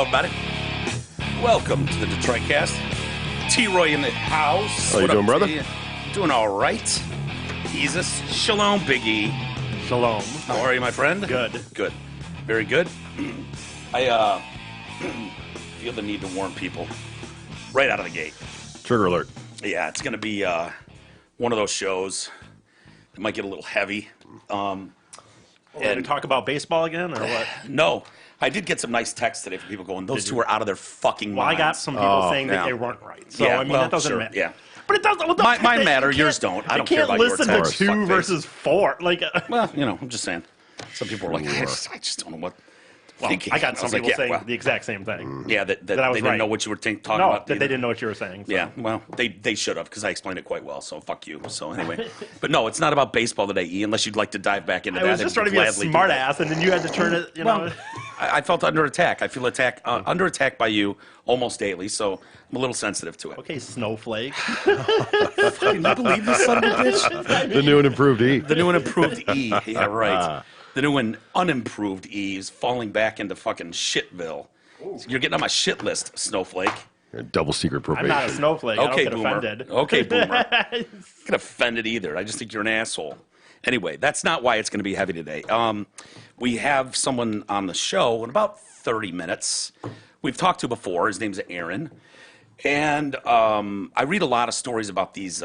Hello, everybody. Welcome to the Detroit Cast. T-Roy in the house. How you doing, brother? Doing all right. Jesus. Shalom, Biggie. Shalom. How are you, my friend? Good. Good. Very good. I feel the need to warn people right out of the gate. Trigger alert. Yeah, it's going to be one of those shows that might get a little heavy. And we talk about baseball again, or what? No. I did get some nice texts today from people going, those two are out of their fucking Well, I minds. got some people saying that yeah. they weren't right. So, Yeah, I mean, well, that doesn't sure, matter. yeah. But it doesn't. Well, Mine matter, yours don't. I don't care about yours. You can't listen to Fuckface. two versus 4. Like, Well, you know, I'm just saying. Some people are like, I just don't know what. well, thinking. I got some was like, people yeah, saying well, the exact same thing. yeah, that I was they didn't right. know what you were talking No, about. that either. they didn't know what you were saying. So. Yeah, well, they should have because I explained it quite well. So fuck you. So anyway, but no, it's not about baseball today, E. Unless you'd like to dive back into I that. was just trying to be a smart ass, and then you had to turn it. You know. I felt under attack. I feel under attack by you almost daily. So I'm a little sensitive to it. Okay, snowflake. Can you believe this son of a bitch? The new and improved E. The new and improved E. Yeah, right. The new and unimproved E is falling back into fucking shitville. So you're getting on my shit list, snowflake. Double secret I'm probation. not a snowflake. Okay, I don't get boomer. offended. Okay, boomer. Get offended either. I just think you're an asshole. Anyway, that's not why it's going to be heavy today. We have someone on the show in about 30 minutes. We've talked to before. His name's Aaron. And I read a lot of stories about these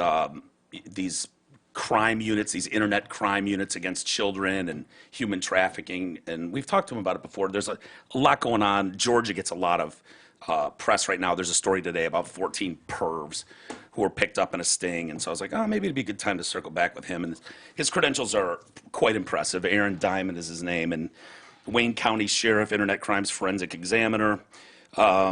crime units, these internet crime units against children and human trafficking. And we've talked to him about it before. There's a lot going on. Georgia gets a lot of press right now. There's a story today about 14 pervs who were picked up in a sting. And so I was like, oh, maybe it'd be a good time to circle back with him. And his credentials are quite impressive. Aaron Diamond is his name. And Wayne County Sheriff, Internet Crimes Forensic Examiner,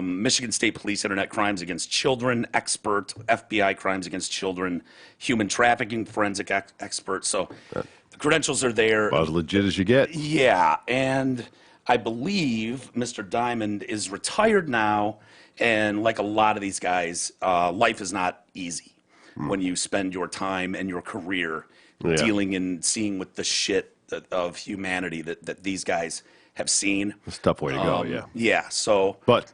Michigan State Police Internet Crimes Against Children expert, FBI Crimes Against Children, human trafficking forensic expert. So the credentials are there. About as legit as you get. Yeah, and I believe Mr. Diamond is retired now, and like a lot of these guys, life is not easy when you spend your time and your career dealing and seeing with the shit of humanity that these guys have seen. It's a tough way to go, yeah. Yeah, so... But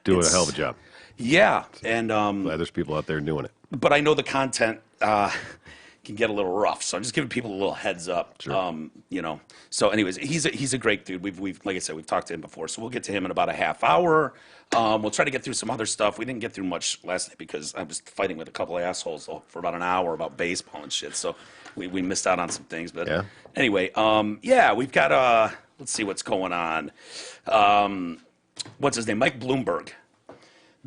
doing a hell of a job. Yeah, and... Glad there's people out there doing it. But I know the content can get a little rough, so I'm just giving people a little heads up. Sure. You know. So, anyways, he's a great dude. We've like I said, we've talked to him before, so we'll get to him in about a half hour. We'll try to get through some other stuff. We didn't get through much last night because I was fighting with a couple of assholes for about an hour about baseball and shit. So we missed out on some things. But anyway, we've got let's see what's going on. What's his name? Mike Bloomberg.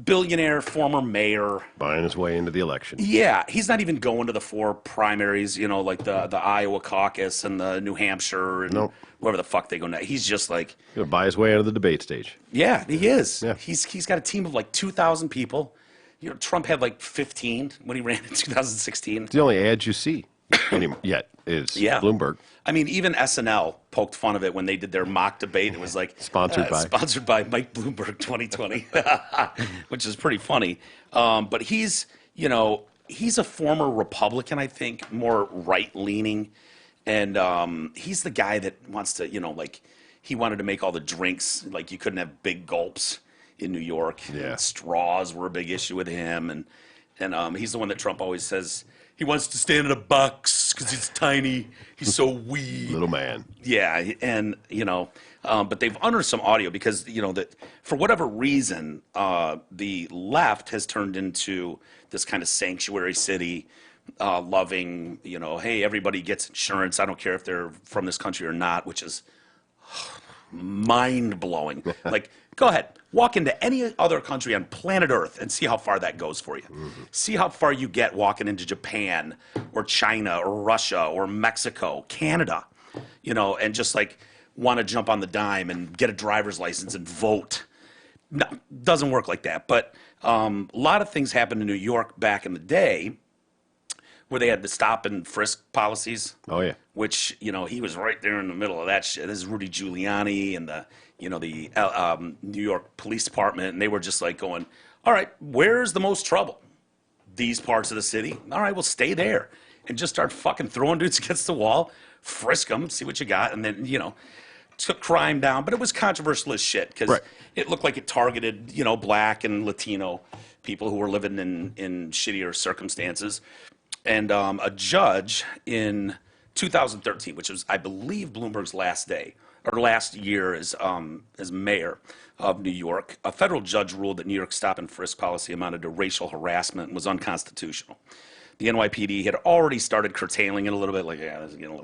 Billionaire, former mayor. Buying his way into the election. Yeah, he's not even going to the 4 primaries, you know, like the Iowa caucus and the New Hampshire and wherever the fuck they go now. He's just like... He's going to buy his way out of the debate stage. Yeah, he is. Yeah. He's got a team of like 2,000 people. You know, Trump had like 15 when he ran in 2016. It's the only ads you see yet is Bloomberg. I mean, even SNL poked fun of it when they did their mock debate. It was like Sponsored by Mike Bloomberg 2020, which is pretty funny. But he's a former Republican, I think, more right leaning, and he's the guy that wants to, like he wanted to make all the drinks like you couldn't have big gulps in New York. Yeah, and straws were a big issue with him, and he's the one that Trump always says. He wants to stand in a box because he's tiny. He's so wee. Little man. Yeah, and, but they've unearthed some audio because, that for whatever reason, the left has turned into this kind of sanctuary city, loving, hey, everybody gets insurance. I don't care if they're from this country or not, which is mind-blowing. Like, go ahead. Walk into any other country on planet Earth and see how far that goes for you. Mm-hmm. See how far you get walking into Japan or China or Russia or Mexico, Canada, and just like want to jump on the dime and get a driver's license and vote. No, doesn't work like that. But a lot of things happened in New York back in the day where they had the stop and frisk policies. Oh, yeah. Which, he was right there in the middle of that shit. This is Rudy Giuliani and the New York Police Department, and they were just like going, all right, where's the most trouble? These parts of the city? All right, well, stay there. And just start fucking throwing dudes against the wall, frisk them, see what you got, and then, took crime down, but it was controversial as shit because Right. it looked like it targeted, black and Latino people who were living in shittier circumstances. And a judge in 2013, which was, I believe, Bloomberg's last day or last year as mayor of New York, a federal judge ruled that New York's stop and frisk policy amounted to racial harassment and was unconstitutional. The NYPD had already started curtailing it a little bit, like, yeah, this is getting a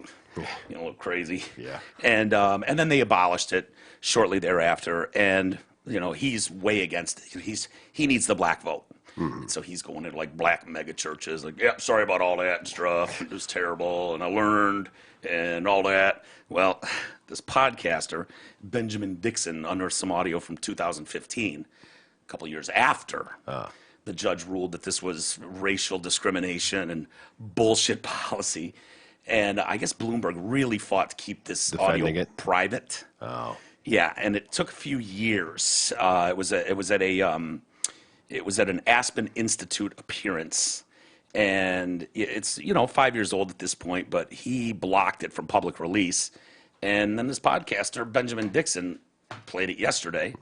little crazy. Yeah. And then they abolished it shortly thereafter. And he's way against it. He needs the black vote. So he's going into like black mega churches, like, yep, sorry about all that stuff. It was terrible, and I learned, and all that. Well, this podcaster, Benjamin Dixon, unearthed some audio from 2015, a couple years after the judge ruled that this was racial discrimination and bullshit policy. And I guess Bloomberg really fought to keep this Defending audio it? private. Oh. Yeah, and it took a few years. It was at an Aspen Institute appearance, and it's 5 years old at this point, but he blocked it from public release. And then this podcaster, Benjamin Dixon, played it yesterday,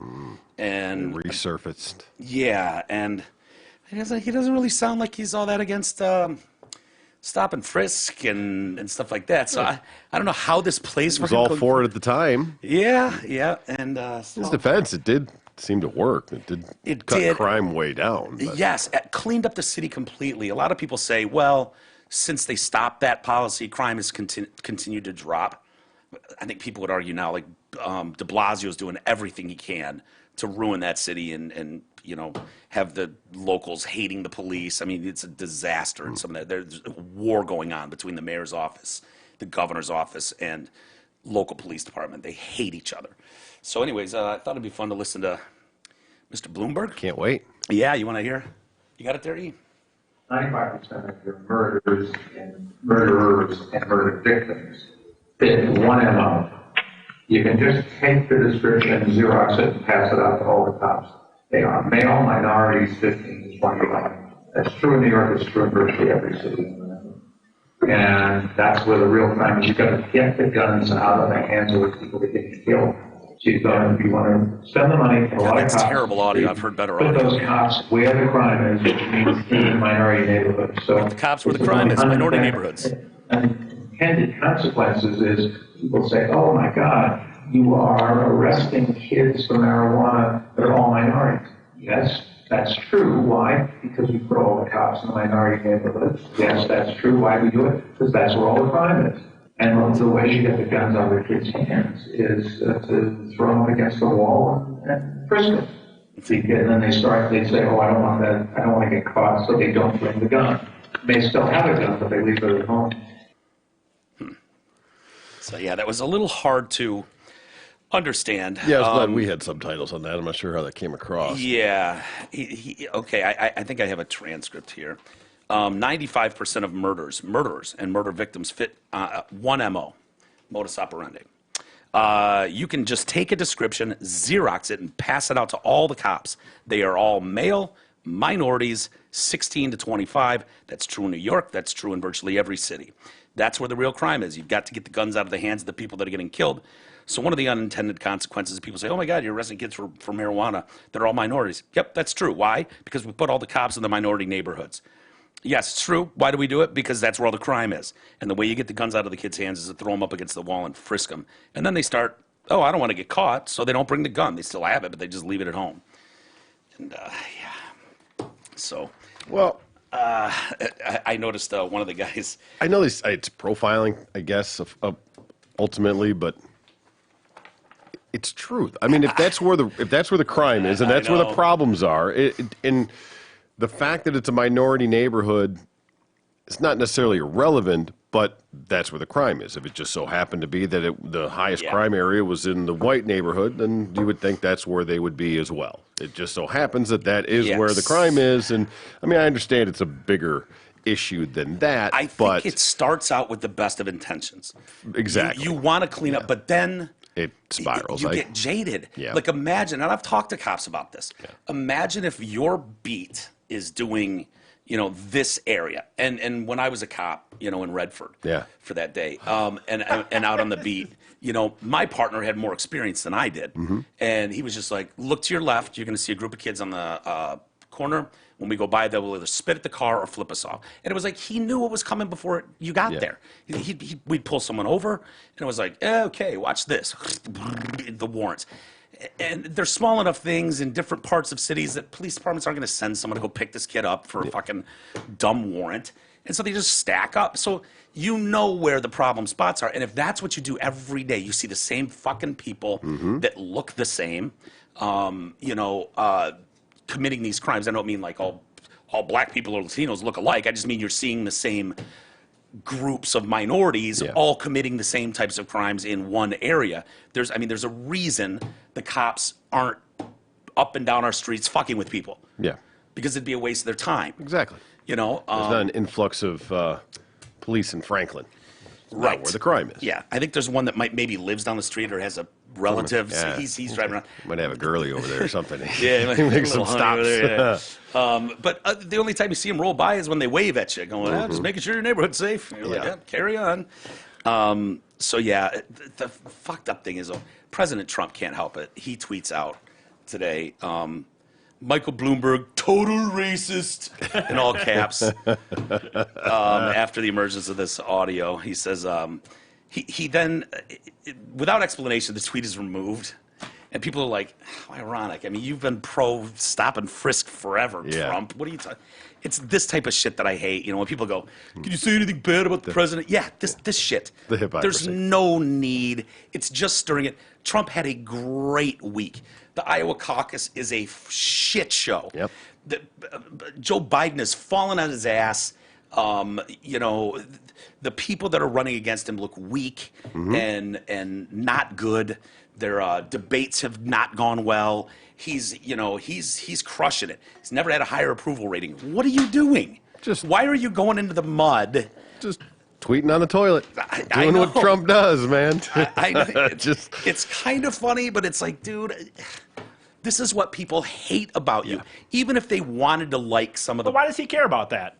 and Resurfaced. yeah, and he doesn't really sound like he's all that against stop and frisk and stuff like that. So I don't know how this plays for Was him. all for it at the time. Yeah, and His defense, it did seem to work. It cut did. crime way down. But yes, it cleaned up the city completely. A lot of people say, well, since they stopped that policy, crime has continued to drop. I think people would argue now, like de Blasio is doing everything he can to ruin that city and have the locals hating the police. I mean, it's a disaster in some of that. There's a war going on between the mayor's office, the governor's office, and local police department. They hate each other. So anyways, I thought it'd be fun to listen to Mr. Bloomberg. can't wait. Yeah, you want to hear? You got it there, E? 95% of your murderers and murder victims fit one MO. You can just take the description, Xerox it, and pass it out to all the cops. They are male minorities, 15 to 25. That's true in New York, it's true in virtually every city. And that's where the real crime is. You've got to get the guns out of the hands of the people that get killed. So you want to spend the money, a lot of That's cops. terrible audio. I've heard better Put audio. those cops where the crime is, which means in minority neighborhoods. So The cops where the crime is, minority neighborhoods. Unintended consequences is people say, oh my God, you are arresting kids for marijuana that are all minorities. Yes, that's true. Why? Because we put all the cops in the minority neighborhoods. Yes, that's true. Why do we do it? Because that's where all the crime is. And one of the ways you get the guns out of the kids' hands is to throw them against the wall and frisk them. And then they say, oh, I don't want that, I don't want to get caught, so they don't bring the gun. They still have a gun, but they leave it at home. So yeah, that was a little hard to understand. Yeah, I was glad we had subtitles on that. I'm not sure how that came across. Yeah. Okay, I think I have a transcript here. 95% of murderers and murder victims fit one MO, modus operandi. You can just take a description, Xerox it, and pass it out to all the cops. They are all male, minorities, 16 to 25. That's true in New York. That's true in virtually every city. That's where the real crime is. You've got to get the guns out of the hands of the people that are getting killed. So one of the unintended consequences is people say, oh my God, you're arresting kids for marijuana. They're all minorities. Yep, that's true. Why? Because we put all the cops in the minority neighborhoods. Yes, it's true. Why do we do it? Because that's where all the crime is. And the way you get the guns out of the kids' hands is to throw them up against the wall and frisk them. And then they start, oh, I don't want to get caught, so they don't bring the gun. They still have it, but they just leave it at home. And, yeah. So, Well, I noticed one of the guys. I know it's profiling, I guess, ultimately, but it's truth. I mean, if that's where the crime is, and that's where the problems are, and the fact that it's a minority neighborhood, it's not necessarily irrelevant, but that's where the crime is. If it just so happened to be that the highest crime area was in the white neighborhood, then you would think that's where they would be as well. It just so happens that is where the crime is, and I mean, I understand it's a bigger issue than that. I think it starts out with the best of intentions. Exactly. You want to clean up, but then it spirals. You get jaded. Yeah. Like imagine, and I've talked to cops about this. Yeah. Imagine if your beat is doing, this area. And when I was a cop, in Redford Yeah. for that day, and out on the beat, my partner had more experience than I did. And he was just like, look to your left, you're going to see a group of kids on the corner. When we go by, they will either spit at the car or flip us off. And it was like he knew what was coming before you got there. We'd pull someone over, and it was like, okay, watch this. The warrants. And they're small enough things in different parts of cities that police departments aren't going to send someone to go pick this kid up for a fucking dumb warrant. And so they just stack up. So you know where the problem spots are. And if that's what you do every day, you see the same fucking people that look the same, committing these crimes. I don't mean like all black people or Latinos look alike. I just mean you're seeing the same groups of minorities all committing the same types of crimes in one area. There's a reason the cops aren't up and down our streets fucking with people. Yeah. Because it'd be a waste of their time. Exactly. There's There's not an influx of police in Franklin. right Not where the crime is. Yeah, I think there's one that maybe lives down the street or has a relative. Yeah. He's driving around. Might have a girly over there or something. Yeah, He makes some a little honey stops. over there, but the only time you see them roll by is when they wave at you, going, just making sure your neighborhood's safe. And you're like, Yeah. carry on. So yeah, the fucked up thing is, President Trump can't help it. He tweets out today, Michael Bloomberg, total racist, in all caps. After the emergence of this audio, he says, he then, without explanation, the tweet is removed. And people are like, how ironic. I mean, you've been pro stop and frisk forever, Yeah. Trump. What are you talking? It's this type of shit that I hate. When people go, can you say anything bad about the president? Yeah, this shit. The hypocrisy. There's no need. It's just stirring it. Trump had a great week. The Iowa caucus is a shit show. Yep. Joe Biden has fallen on his ass. The people that are running against him look weak and not good. Their debates have not gone well. He's crushing it. He's never had a higher approval rating. What are you doing? Why are you going into the mud? Just tweeting on the toilet. I Doing what know. Trump does, man. I know. Just It's kind of funny, but it's like, dude, this is what people hate about you. Even if they wanted to like some of the. But why does he care about that?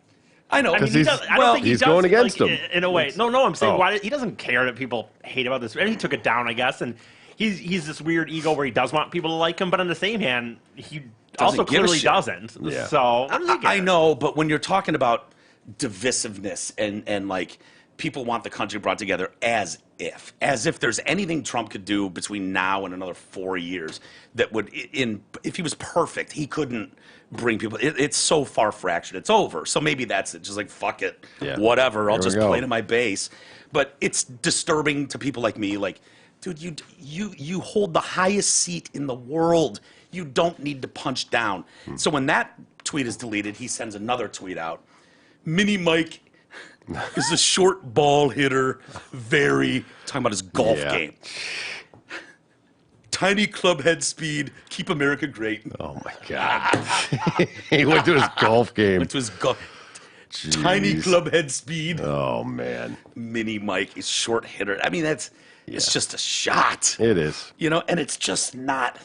I know. I mean, he's- I don't think he he's does, going against like, him. in a way. No, I'm saying Oh. why he doesn't care that people hate about this. And he took it down, I guess, and he's this weird ego where he does want people to like him, but on the same hand, he also give a clearly shit. doesn't. Yeah. So what does he care? I know, but when you're talking about divisiveness and like people want the country brought together as if there's anything Trump could do between now and another 4 years that would, if he was perfect, he couldn't bring people. It's so far fractured. It's over. So maybe that's it. Just like, fuck it. Yeah. Whatever. I'll Here we just go. play to my base. But it's disturbing to people like me. Like, dude, you hold the highest seat in the world. You don't need to punch down. So when that tweet is deleted, he sends another tweet out. Mini Mike is a short ball hitter, talking about his golf Yeah. game. Tiny club head speed, keep America great. oh my god. He went to his golf game. Went to his tiny Jeez. club head speed. Oh man. Mini Mike is short hitter. I mean, it's just a shot. It is. And it's just not.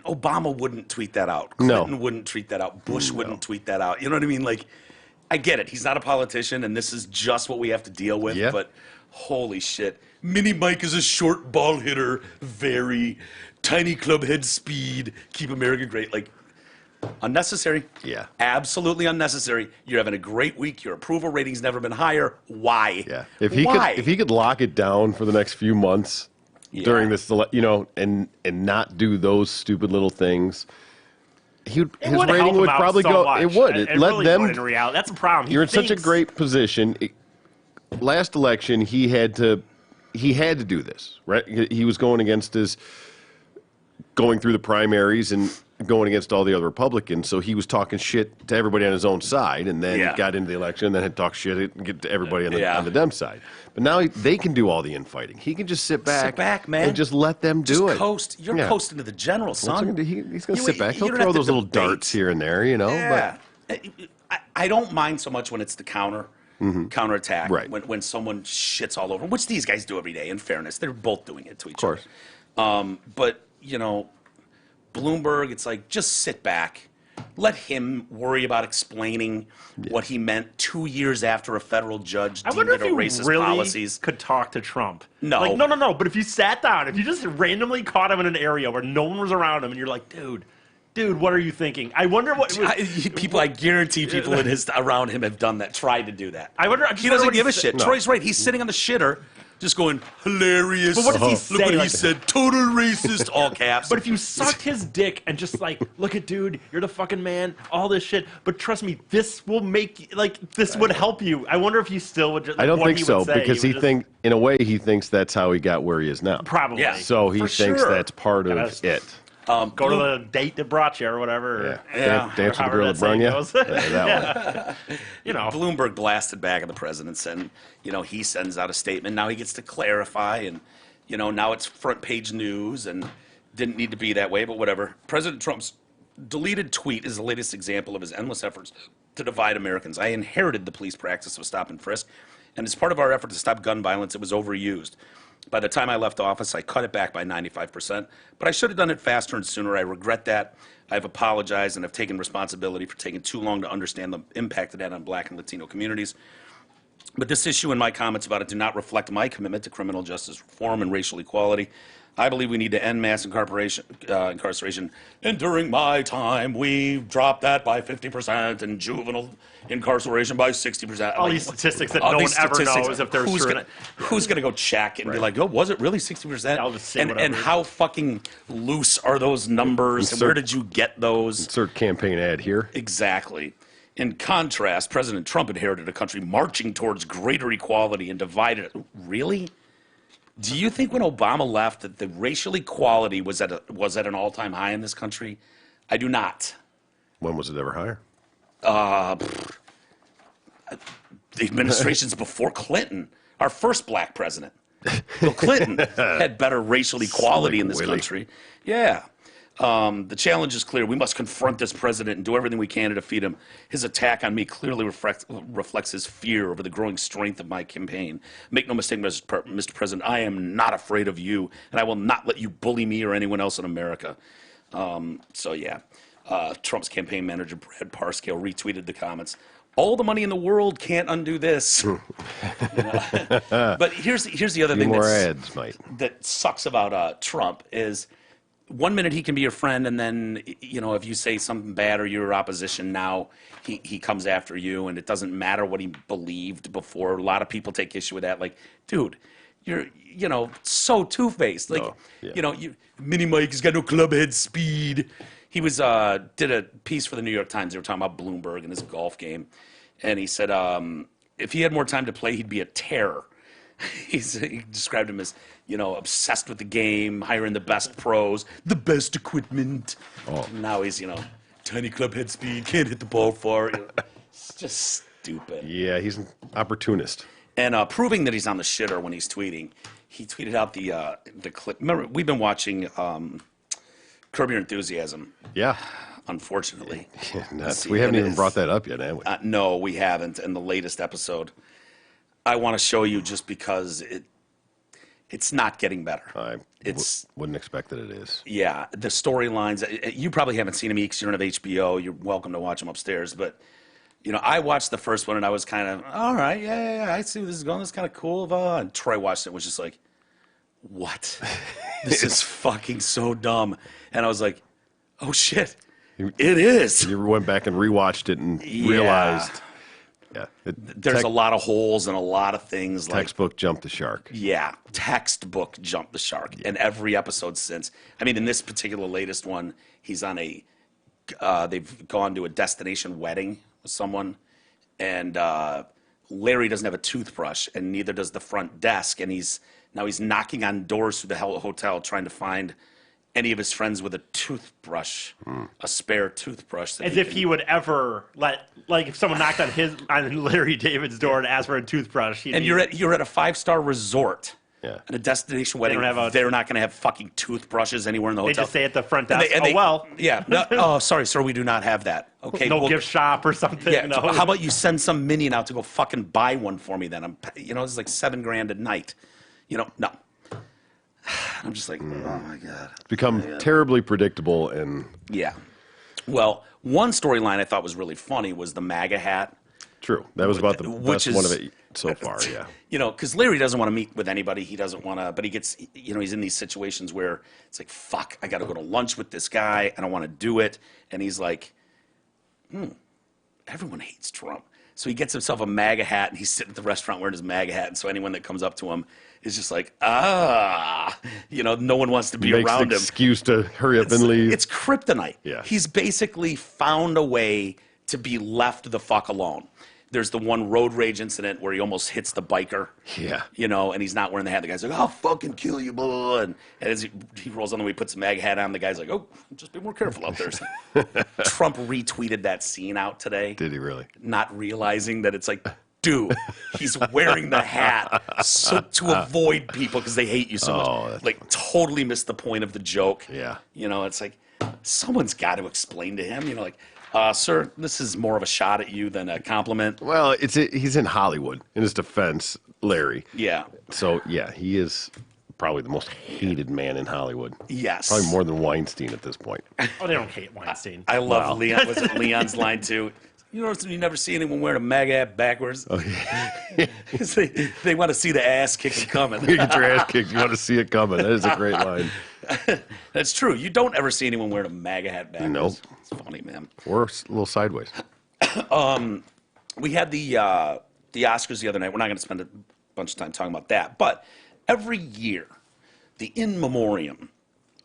Obama wouldn't tweet that out. No. Clinton wouldn't tweet that out. Bush wouldn't tweet that out. You know what I mean? Like, I get it. He's not a politician, and this is just what we have to deal with. Yeah. But holy shit. Mini Mike is a short ball hitter, very tiny club head speed, keep America great. Like, unnecessary. Yeah. Absolutely unnecessary. You're having a great week. Your approval rating's never been higher. Why? Yeah. Why? If he could lock it down for the next few months during this, and not do those stupid little things, his would help rating him would out probably so go. much. It would. It Let really them. would in reality. That's a problem. You're in such a great position. Last election, he had to do this, right? He was going through the primaries and going against all the other Republicans, so he was talking shit to everybody on his own side, and then Yeah. got into the election, and then had to talk shit and get to everybody on the, Yeah. on the Dem side. But now they can do all the infighting. He can just sit back, man. and just let them do Just it. coast. You're Yeah. coasting to the general, What's he son. gonna do? He's going to You- sit back. you He'll don't throw have to those little debate. darts here and there, Yeah. I don't mind so much when it's the counterattack. Right. When someone shits all over, which these guys do every day, in fairness. They're both doing it to each course. other. But, Bloomberg, it's like, just sit back, Let him worry about explaining what he meant 2 years after a federal judge I deemed wonder it if a you racist really policies. could talk to Trump. No. Like, no. But if you sat down, if you just randomly caught him in an area where no one was around him, and you're like, dude, what are you thinking? I wonder what I guarantee people around him have done that, tried to do that. I wonder. He doesn't give a shit. Troy's right. He's sitting on the shitter, just going, hilarious. But what does he Look say, what he like- said. Total racist, all caps. But if you sucked his dick and just like, look at dude, you're the fucking man, all this shit. But trust me, this will make this would help you. I wonder if you still would. Just, I don't what think he so would say. because He he would think in a way he thinks that's how he got where he is now. probably. Yeah. So he For thinks sure. that's part of Gotta- it. Go to the date that brought you or whatever. Yeah. Yeah. Dance with the However girl that that brung saying you. goes. That one. You know, Bloomberg blasted back at the president, and he sends out a statement. Now he gets to clarify, and now it's front page news, and didn't need to be that way, but whatever. President Trump's deleted tweet is the latest example of his endless efforts to divide Americans. I inherited the police practice of stop and frisk, and as part of our effort to stop gun violence, it was overused. By the time I left office, I cut it back by 95%, but I should have done it faster and sooner. I regret that. I've apologized and have taken responsibility for taking too long to understand the impact it had on Black and Latino communities. But this issue and my comments about it do not reflect my commitment to criminal justice reform and racial equality. I believe we need to end mass incarceration. And during my time, we dropped that by 50% and juvenile incarceration by 60%. all these statistics that no one ever knows if they're who's true. Gonna go check and be like, oh, was it really 60%? I'll just say and whatever. how fucking loose are those numbers? And where did you get those? Insert campaign ad here. Exactly. In contrast, President Trump inherited a country marching towards greater equality and divided it. Really? Do you think when Obama left that the racial equality was at an all-time high in this country? I do not. When was it ever higher? The administrations before Clinton, our first black president, Bill Clinton, had better racial equality in this Willie. country. Yeah. The challenge is clear. We must confront this president and do everything we can to defeat him. His attack on me clearly reflects his fear over the growing strength of my campaign. Make no mistake, Mr. President, I am not afraid of you, and I will not let you bully me or anyone else in America. Trump's campaign manager, Brad Parscale, retweeted the comments. All the money in the world can't undo this. But here's the other Few thing more ads, Mike. that sucks about Trump is 1 minute he can be your friend, and then if you say something bad or you're opposition now, he comes after you, and it doesn't matter what he believed before. A lot of people take issue with that. Like, dude, you're so two-faced. Like, Oh, yeah. Mini Mike has got no club head speed. He was did a piece for the New York Times. They were talking about Bloomberg and his golf game, and he said if he had more time to play, he'd be a terror. He described him as, obsessed with the game, hiring the best pros, the best equipment. Oh. Now he's, tiny club head speed, can't hit the ball far. It's just stupid. Yeah, he's an opportunist. And proving that he's on the shitter when he's tweeting, he tweeted out the clip. Remember, we've been watching Curb Your Enthusiasm, Yeah. unfortunately. Nuts. We haven't even brought that up yet, have we? No, we haven't. In the latest episode, I want to show you just because it's not getting better. I It's wouldn't expect that it is. yeah, the storylines. You probably haven't seen them because you don't have HBO. You're welcome to watch them upstairs. But I watched the first one and I was kind of all right. Yeah, I see where this is going. This is kind of cool. And Troy watched it and was just like, what? This is fucking so dumb. And I was like, oh shit, it is. You ever went back and rewatched it and Yeah. realized, There's a lot of holes and a lot of things like. textbook jumped the shark. Yeah, textbook jumped the shark. And every episode since. I mean, in this particular latest one, he's on they've gone to a destination wedding with someone, and Larry doesn't have a toothbrush, and neither does the front desk, and he's knocking on doors through the hotel trying to find any of his friends with a toothbrush, a spare toothbrush. That As if he would ever if someone knocked on Larry David's door and asked for a toothbrush. And you're at a 5-star resort. Yeah. At a destination wedding, they're not going to have fucking toothbrushes anywhere in the They hotel. just say at the front desk, And they- well, Yeah. No, oh, sorry, sir, we do not have that. Okay. no well, gift shop or something. Yeah. No. How about you send some minion out to go fucking buy one for me then? It's like $7,000 a night. No. I'm just like, oh my God. It's become terribly predictable and Yeah. Well, one storyline I thought was really funny was the MAGA hat. True. That was about the Which best one is- of it so far. Yeah. You know, because Larry doesn't want to meet with anybody. He doesn't want to, but he gets, you know, he's in these situations where it's like, fuck, I got to go to lunch with this guy. I don't want to do it. And he's like, everyone hates Trump. So he gets himself a MAGA hat and he's sitting at the restaurant wearing his MAGA hat. And so anyone that comes up to him is just like, you know, no one wants to be Makes around the him. excuse to hurry up and leave. It's kryptonite. Yeah. He's basically found a way to be left the fuck alone. There's the one road rage incident where he almost hits the biker. Yeah. You know, and he's not wearing the hat. The guy's like, I'll fucking kill you, blah, blah, blah. And as he rolls on the way, puts the MAGA hat on, the guy's like, oh, just be more careful out there. Trump retweeted that scene out today, Did he really? not realizing that it's like, dude, he's wearing the hat so to avoid people because they hate you so Oh, much. that's Like, totally missed the point of the joke. Yeah. You know, it's like, someone's got to explain to him, you know, like, sir, this is more of a shot at you than a compliment. Well, he's in Hollywood. In his defense, Larry. Yeah. So yeah, he is probably the most hated man in Hollywood. Yes. Probably more than Weinstein at this point. Oh, they don't hate Weinstein. I love Leon. Was it Leon's line too? You know, you never see anyone wearing a MAGA hat backwards. Oh, yeah. 'Cause they want to see the ass kicking coming. You get your ass kicked. You want to see it coming. That is a great line. That's true. You don't ever see anyone wearing a MAGA hat backwards. Nope. It's funny, man. Or a little sideways. We had the Oscars the other night. We're not going to spend a bunch of time talking about that, but every year, the In Memoriam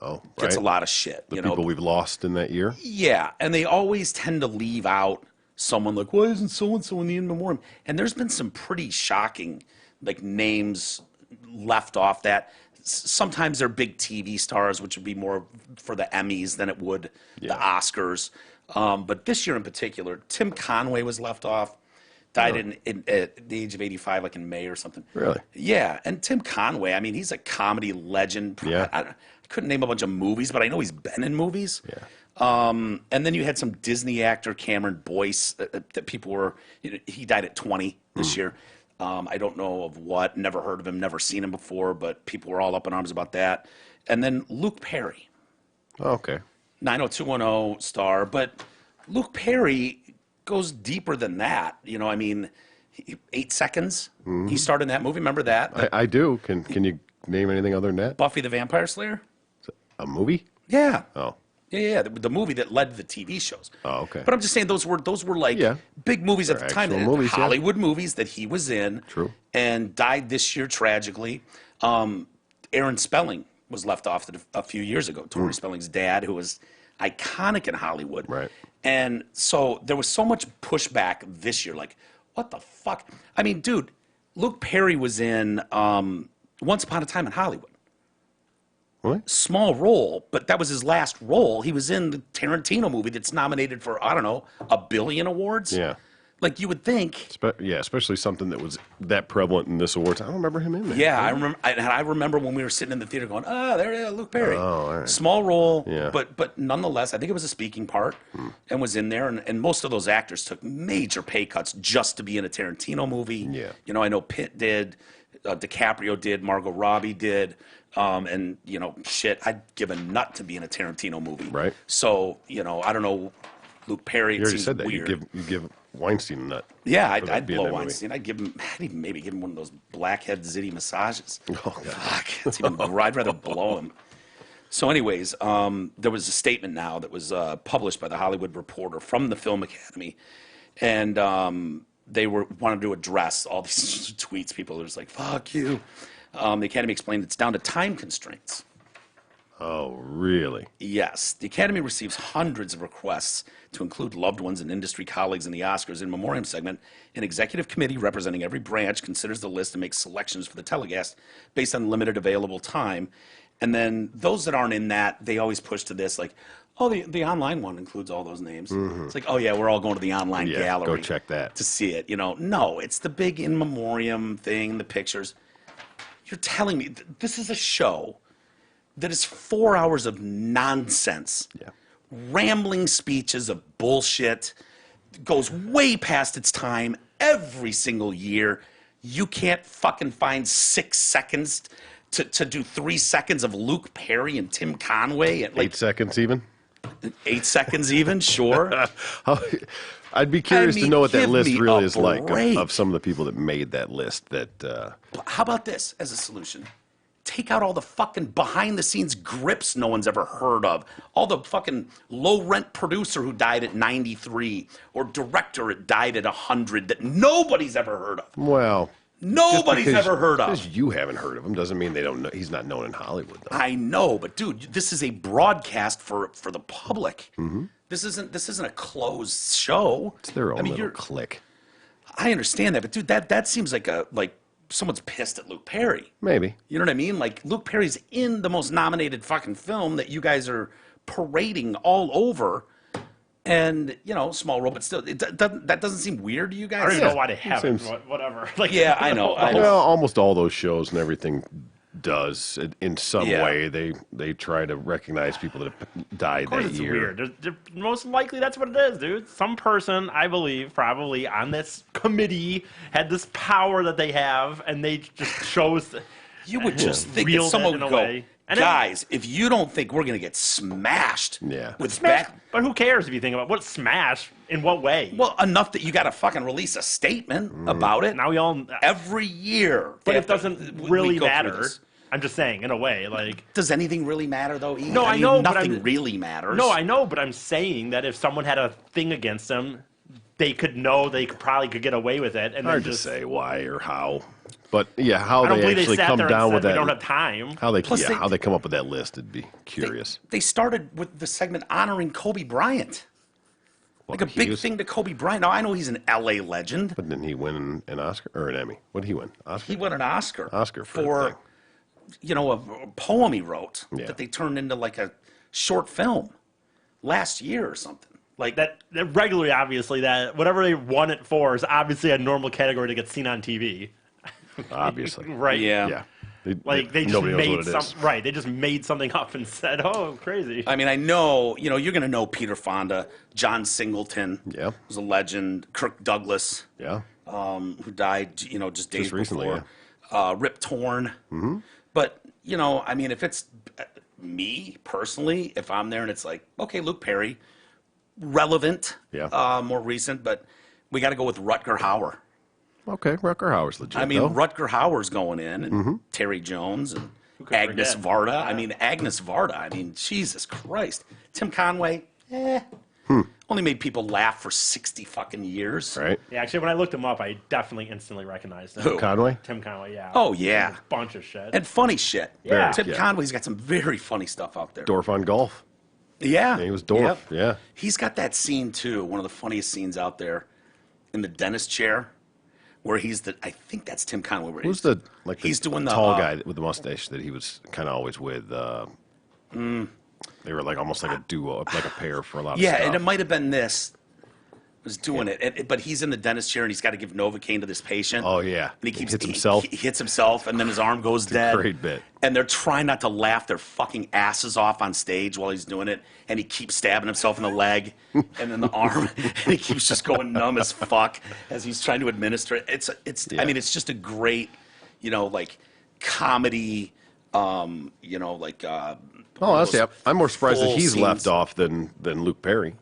Oh, gets right. a lot of shit. The you people know, we've lost in that year. yeah, and they always tend to leave out someone like, why isn't so and so in the In Memoriam? And there's been some pretty shocking like names left off that. Sometimes they're big TV stars, which would be more for the Emmys than it would the Oscars. But this year in particular, Tim Conway was left off. Died at the age of 85, like in May or something. Really? Yeah, and Tim Conway, I mean, he's a comedy legend. Yeah. I couldn't name a bunch of movies, but I know he's been in movies. Yeah. And then you had some Disney actor, Cameron Boyce, that people were, you know, he died at 20 this year. I don't know of what, never heard of him, never seen him before, but people were all up in arms about that. And then Luke Perry, Oh, okay. 90210 star, but Luke Perry goes deeper than that. You know, I mean, 8 Seconds, he starred in that movie. Remember that? I do. Can you name anything other than that? Buffy the Vampire Slayer? A movie? Yeah. Oh. Yeah, the movie that led to the TV shows. Oh, okay. But I'm just saying those were like Yeah. big movies at the They're time, actual movies, yeah. Hollywood movies that he was in. True. And died this year tragically. Aaron Spelling was left off a few years ago. Tori Spelling's dad, who was iconic in Hollywood. Right. And so there was so much pushback this year. Like, what the fuck? I mean, dude, Luke Perry was in Once Upon a Time in Hollywood. What? Small role, but that was his last role. He was in the Tarantino movie that's nominated for, I don't know, 1 billion awards. Yeah. Like you would think. Yeah, especially something that was that prevalent in this awards. I don't remember him in there. Yeah, I remember when we were sitting in the theater going, there it is, Luke Perry. Oh, all right. Small role, Yeah. but nonetheless, I think it was a speaking part and was in there. And most of those actors took major pay cuts just to be in a Tarantino movie. Yeah. You know, I know Pitt did, DiCaprio did, Margot Robbie did. And, you know, shit, I'd give a nut to be in a Tarantino movie. Right. So, you know, I don't know, Luke Perry, You it already seems said that. weird. You give Weinstein a nut. Yeah, for I'd that being blow that movie. Weinstein. I'd even maybe give him one of those blackhead zitty massages. Oh, God. Fuck, it's even, I'd rather blow him. So, anyways, there was a statement now that was published by the Hollywood Reporter from the Film Academy, and they wanted to address all these tweets. People are just like, "Fuck you." The Academy explained it's down to time constraints. Oh, really? Yes, the Academy receives hundreds of requests to include loved ones and industry colleagues in the Oscars in Memoriam segment. An executive committee representing every branch considers the list and makes selections for the telecast based on limited available time. And then those that aren't in that, they always push to this like, oh, the online one includes all those names. It's like, oh yeah, we're all going to the online Yeah, gallery. go check that. To see it. You know, no, it's the big in memoriam thing, the pictures. You're telling me this is a show that is 4 hours of nonsense, Yeah. rambling speeches of bullshit, goes way past its time every single year. You can't fucking find 6 seconds to do 3 seconds of Luke Perry and Tim Conway. And 8 seconds even? 8 seconds even, sure. I'd be curious to mean, know what that give list me really a is like break. of some of the people that made that list. That How about this as a solution? Take out all the fucking behind the scenes grips no one's ever heard of. All the fucking low rent producer who died at 93 or director that died at 100 that nobody's ever heard of. well, Nobody's ever heard Because of. you haven't heard of him doesn't mean they don't know. He's not known in Hollywood, though. I know, but dude, this is a broadcast for the public. This isn't a closed show. It's their own I mean, little clique. I understand that, but dude, that seems like someone's pissed at Luke Perry. Maybe. You know what I mean? Like Luke Perry's in the most nominated fucking film that you guys are parading all over, and small role, but still, that doesn't seem weird to you I guys. don't even know why they have it. seems- Whatever. Like, Yeah, I know. Well, almost all those shows and everything does in some Yeah. way. They try to recognize people that have died Of course that it's year. weird. Most likely that's what it is, dude. Some person, I believe, probably on this committee had this power that they have, and they just chose. You would just think that Reeled it someone in a would go, way. And then- guys, if you don't think we're gonna get smashed, Yeah. with Smash, back, but who cares if you think about what smash? In what way? well, enough that you got to fucking release a statement about it Now we all. every year. But They it have to- doesn't we really go through matter. this. I'm just saying, in a way, like. Does anything really matter though? Ian? No, I mean, know, but nothing I'm- really matters. No, I know, but I'm saying that if someone had a thing against them, they could know they probably could get away with it, and Hard then to just say why or how. But yeah, how I don't they believe they actually sat come there down and with said we that. don't have time. How they Plus how they come up with that list? It'd be curious. They started with the segment honoring Kobe Bryant, like a He big was- thing to Kobe Bryant. Now I know he's an LA legend. But didn't he win an Oscar or an Emmy? What did he win? Oscar. He won an Oscar. Oscar for a thing. a poem he wrote Yeah. that they turned into like a short film last year or something. Like That regularly, obviously, that whatever they won it for is obviously a normal category to get seen on TV, Obviously. right? Yeah. Yeah. Like they just nobody knows made what it is. right. They just made something up and said, "Oh, crazy." I mean, I know, you're going to know Peter Fonda, John Singleton, Yeah. who's a legend, Kirk Douglas, Yeah. who died, just days Just recently, before, Rip Torn. Mm-hmm. But, I mean, if it's me personally, if I'm there and it's like, okay, Luke Perry, relevant, Yeah. more recent, but we got to go with Rutger Hauer. Okay. Rucker Hauer's legit. I mean, though. Rutger Hauer's going in, and Terry Jones, and could Agnes forget? Varda. I mean, Agnes Varda. I mean, Jesus Christ. Tim Conway, only made people laugh for 60 fucking years. right? Yeah, actually, when I looked him up, I definitely instantly recognized him. Who? Conway. Tim Conway, yeah. Oh, yeah. A bunch of shit. And funny shit. Yeah. Tim Yeah. Conway's got some very funny stuff out there. Dorf on golf. Yeah. Yeah, he was Dorf. Yep. Yeah. He's got that scene, too, one of the funniest scenes out there in the dentist chair, where I think that's Tim Conway. Where Who's he's- the he's doing the tall guy with the mustache that he was kind of always with? They were like almost like a duo, like a pair for a lot of Yeah, stuff. and it might have been this. Was doing it, but he's in the dentist chair and he's got to give Novocaine to this patient. Oh, yeah. and he keeps Hits himself. He hits himself, and then his arm goes dead. great bit. And they're trying not to laugh their fucking asses off on stage while he's doing it, and he keeps stabbing himself in the leg and then the arm, and he keeps just going numb as fuck as he's trying to administer it. It's. Yeah. I mean, it's just a great, like comedy. Like. Oh, honestly, I'm more surprised that full he's scenes. left off than Luke Perry.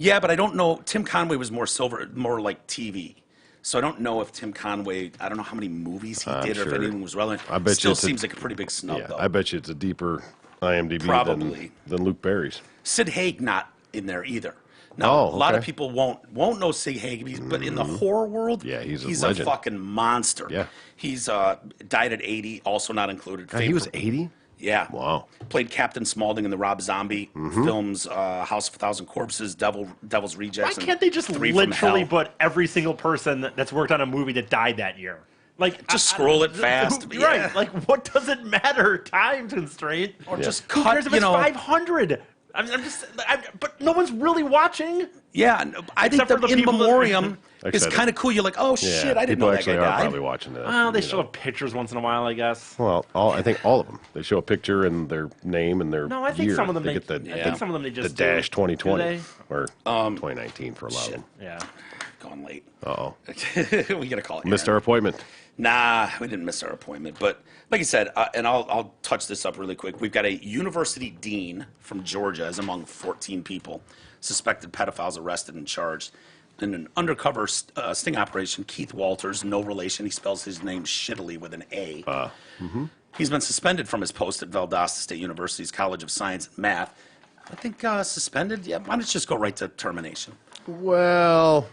Yeah, but I don't know. Tim Conway was more like TV. So I don't know if Tim Conway. I don't know how many movies he did, or if sure. anything was relevant. I bet you Still it's seems like a pretty big snub, Yeah, though. I bet you it's a deeper IMDb Probably. than Luke Perry's. Sid Haig not in there either. Now Oh, a lot of okay. people won't know Sid Haig, but in the horror world, Yeah, he's a he's a legend. fucking monster. Yeah. He's died at 80, also not included. God, he was 80? Yeah. Wow. Played Captain Spaulding in the Rob Zombie films, House of a Thousand Corpses, Devil's Why Rejects. and can't they just Three from literally Hell. put every single person that's worked on a movie that died that year? Like, Just scroll it fast, Right. yeah. Like, what does it matter? Time constraint. Or just Who cut, cares if you it's know. 500? But no one's really watching. Yeah, I think Except for the the In people that- Memoriam is Except- kind of cool. You're like, oh Yeah, shit, I didn't people know that actually guy are died. probably watching that. Well, they you show know. pictures once in a while, I guess. Well, I think all of them. They show a picture and their name and their No, I think year. some of them they they- get I think some of them they just the dash do. 2020 Do or 2019 for a lot of them. Yeah. gone late. Uh-oh. We got to call it. Missed our appointment. Nah, we didn't miss our appointment. But like I said, and I'll touch this up really quick. We've got a university dean from Georgia as among 14 people, suspected pedophiles arrested and charged in an undercover sting operation. Keith Walters, no relation. He spells his name shittily with an A. He's been suspended from his post at Valdosta State University's College of Science and Math. I think suspended, yeah, why don't you just go right to termination? Well,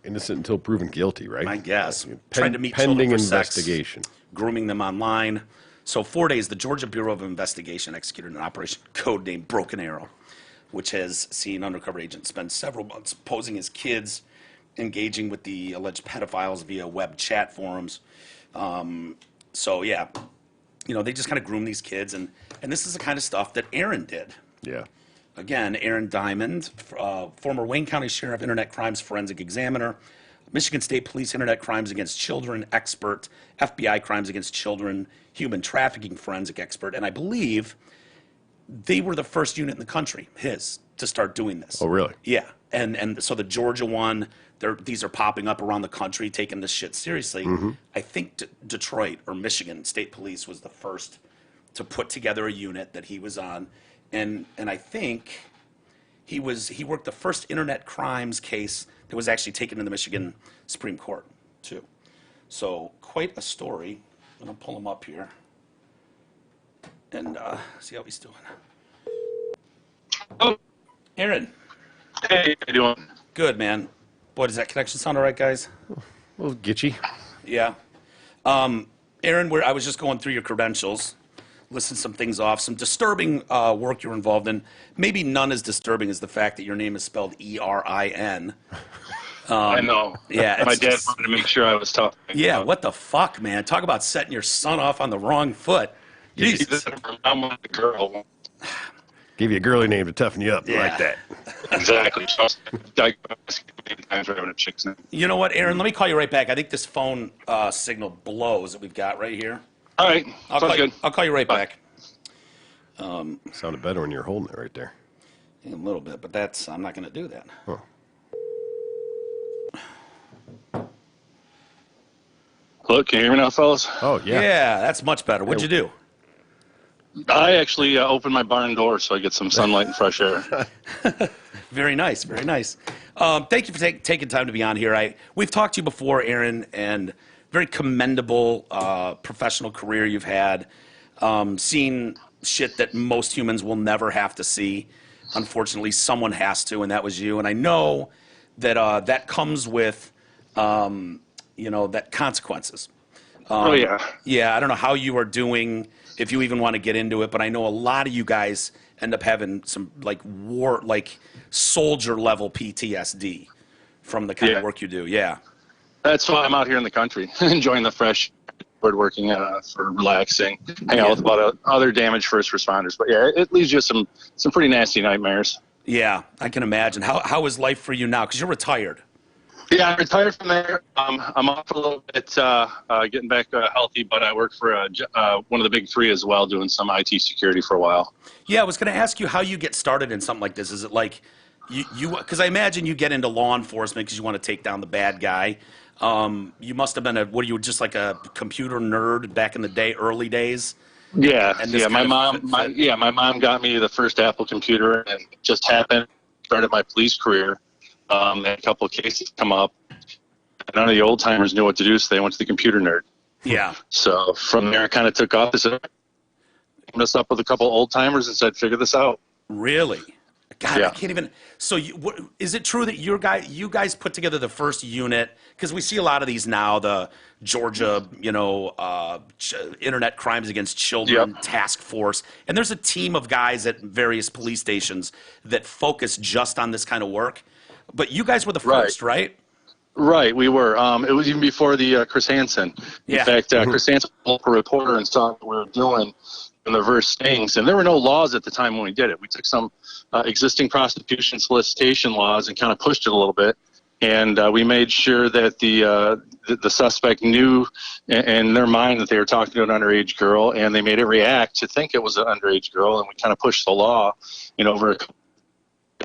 innocent until proven guilty, right? I guess. Pen- Trying to meet pending children for sex, investigation. grooming them online. So 4 days, the Georgia Bureau of Investigation executed an operation codenamed Broken Arrow, which has seen undercover agents spend several months posing as kids, engaging with the alleged pedophiles via web chat forums. So yeah, they just kind of groom these kids, and this is the kind of stuff that Aaron did. Yeah. Again, Aaron Diamond, former Wayne County Sheriff, Internet Crimes Forensic Examiner, Michigan State Police Internet Crimes Against Children expert, FBI Crimes Against Children, Human Trafficking Forensic expert, and I believe they were the first unit in the country, to start doing this. Oh, really? Yeah, and so the Georgia one, these are popping up around the country, taking this shit seriously. I think Detroit or Michigan State Police was the first to put together a unit that he was on. And I think he worked the first internet crimes case that was actually taken to the Michigan Supreme Court, too. So quite a story. I'm going to pull him up here and see how he's doing. Oh, Aaron. hey, how you doing? Good, man. Boy, does that connection sound all right, guys? A little gitchy. Yeah. Aaron, I was just going through your credentials, listing some things off, some disturbing work you're involved in. Maybe none as disturbing as the fact that your name is spelled E-R-I-N. I know. Yeah. My it's dad just- wanted to make sure I was tough. Yeah, what the fuck, man? Talk about setting your son off on the wrong foot. Jesus. I'm a girl. Give you a girly name to toughen you up. Yeah. Like that. Exactly. So I was diagnosed many times for having a chick's name. You know what, Aaron? Let me call you right back. I think this phone signal blows that we've got right here. All right. I'll Sounds good. I'll call you right back. Sounded better when you were holding it right there. A little bit, but I'm not going to do that. Huh. Look, can you hear me now, fellas? Oh, yeah. Yeah, that's much better. What'd you do? I actually opened my barn door so I get some sunlight and fresh air. Very nice, very nice. Thank you for taking time to be on here. We've talked to you before, Aaron, and very commendable professional career you've had. Seen shit that most humans will never have to see. Unfortunately, someone has to, and that was you. And I know that that comes with, that consequences. Oh, yeah. Yeah, I don't know how you are doing, if you even want to get into it, but I know a lot of you guys end up having some soldier level PTSD from the kind of Yeah. work you do. Yeah. That's why I'm out here in the country, enjoying the fresh air, working for relaxing, hang out with a lot of other damaged first responders. But yeah, it leaves you some pretty nasty nightmares. Yeah, I can imagine. How is life for you now? Because you're retired. Yeah, I'm retired from there. I'm off a little bit, getting back healthy, but I work for one of the big three as well, doing some IT security for a while. Yeah, I was going to ask you how you get started in something like this. Is it like you because I imagine you get into law enforcement because you want to take down the bad guy. You must have been you were just like a computer nerd back in the day, early days? Yeah, And this yeah. My kind of mom, my mom got me the first Apple computer, and it just happened. Started my police career. And a couple of cases come up. None of the old timers knew what to do, so they went to the computer nerd. Yeah. So from there, it kind of took off. They said, "Teamed us up with a couple old timers and said, figure this out." Really? God, Yeah. I can't even. So, is it true that you guys put together the first unit? Because we see a lot of these now, the Georgia, Internet Crimes Against Children Yep. Task Force, and there's a team of guys at various police stations that focus just on this kind of work. But you guys were the Right. first, right? Right, we were. It was even before the Chris Hansen. Yeah. In fact, Chris Hansen was a reporter and saw what we were doing in the reverse stings. And there were no laws at the time when we did it. We took some existing prostitution solicitation laws and kind of pushed it a little bit. And we made sure that the suspect knew in their mind that they were talking to an underage girl, and they made it react to think it was an underage girl. And we kind of pushed the law, over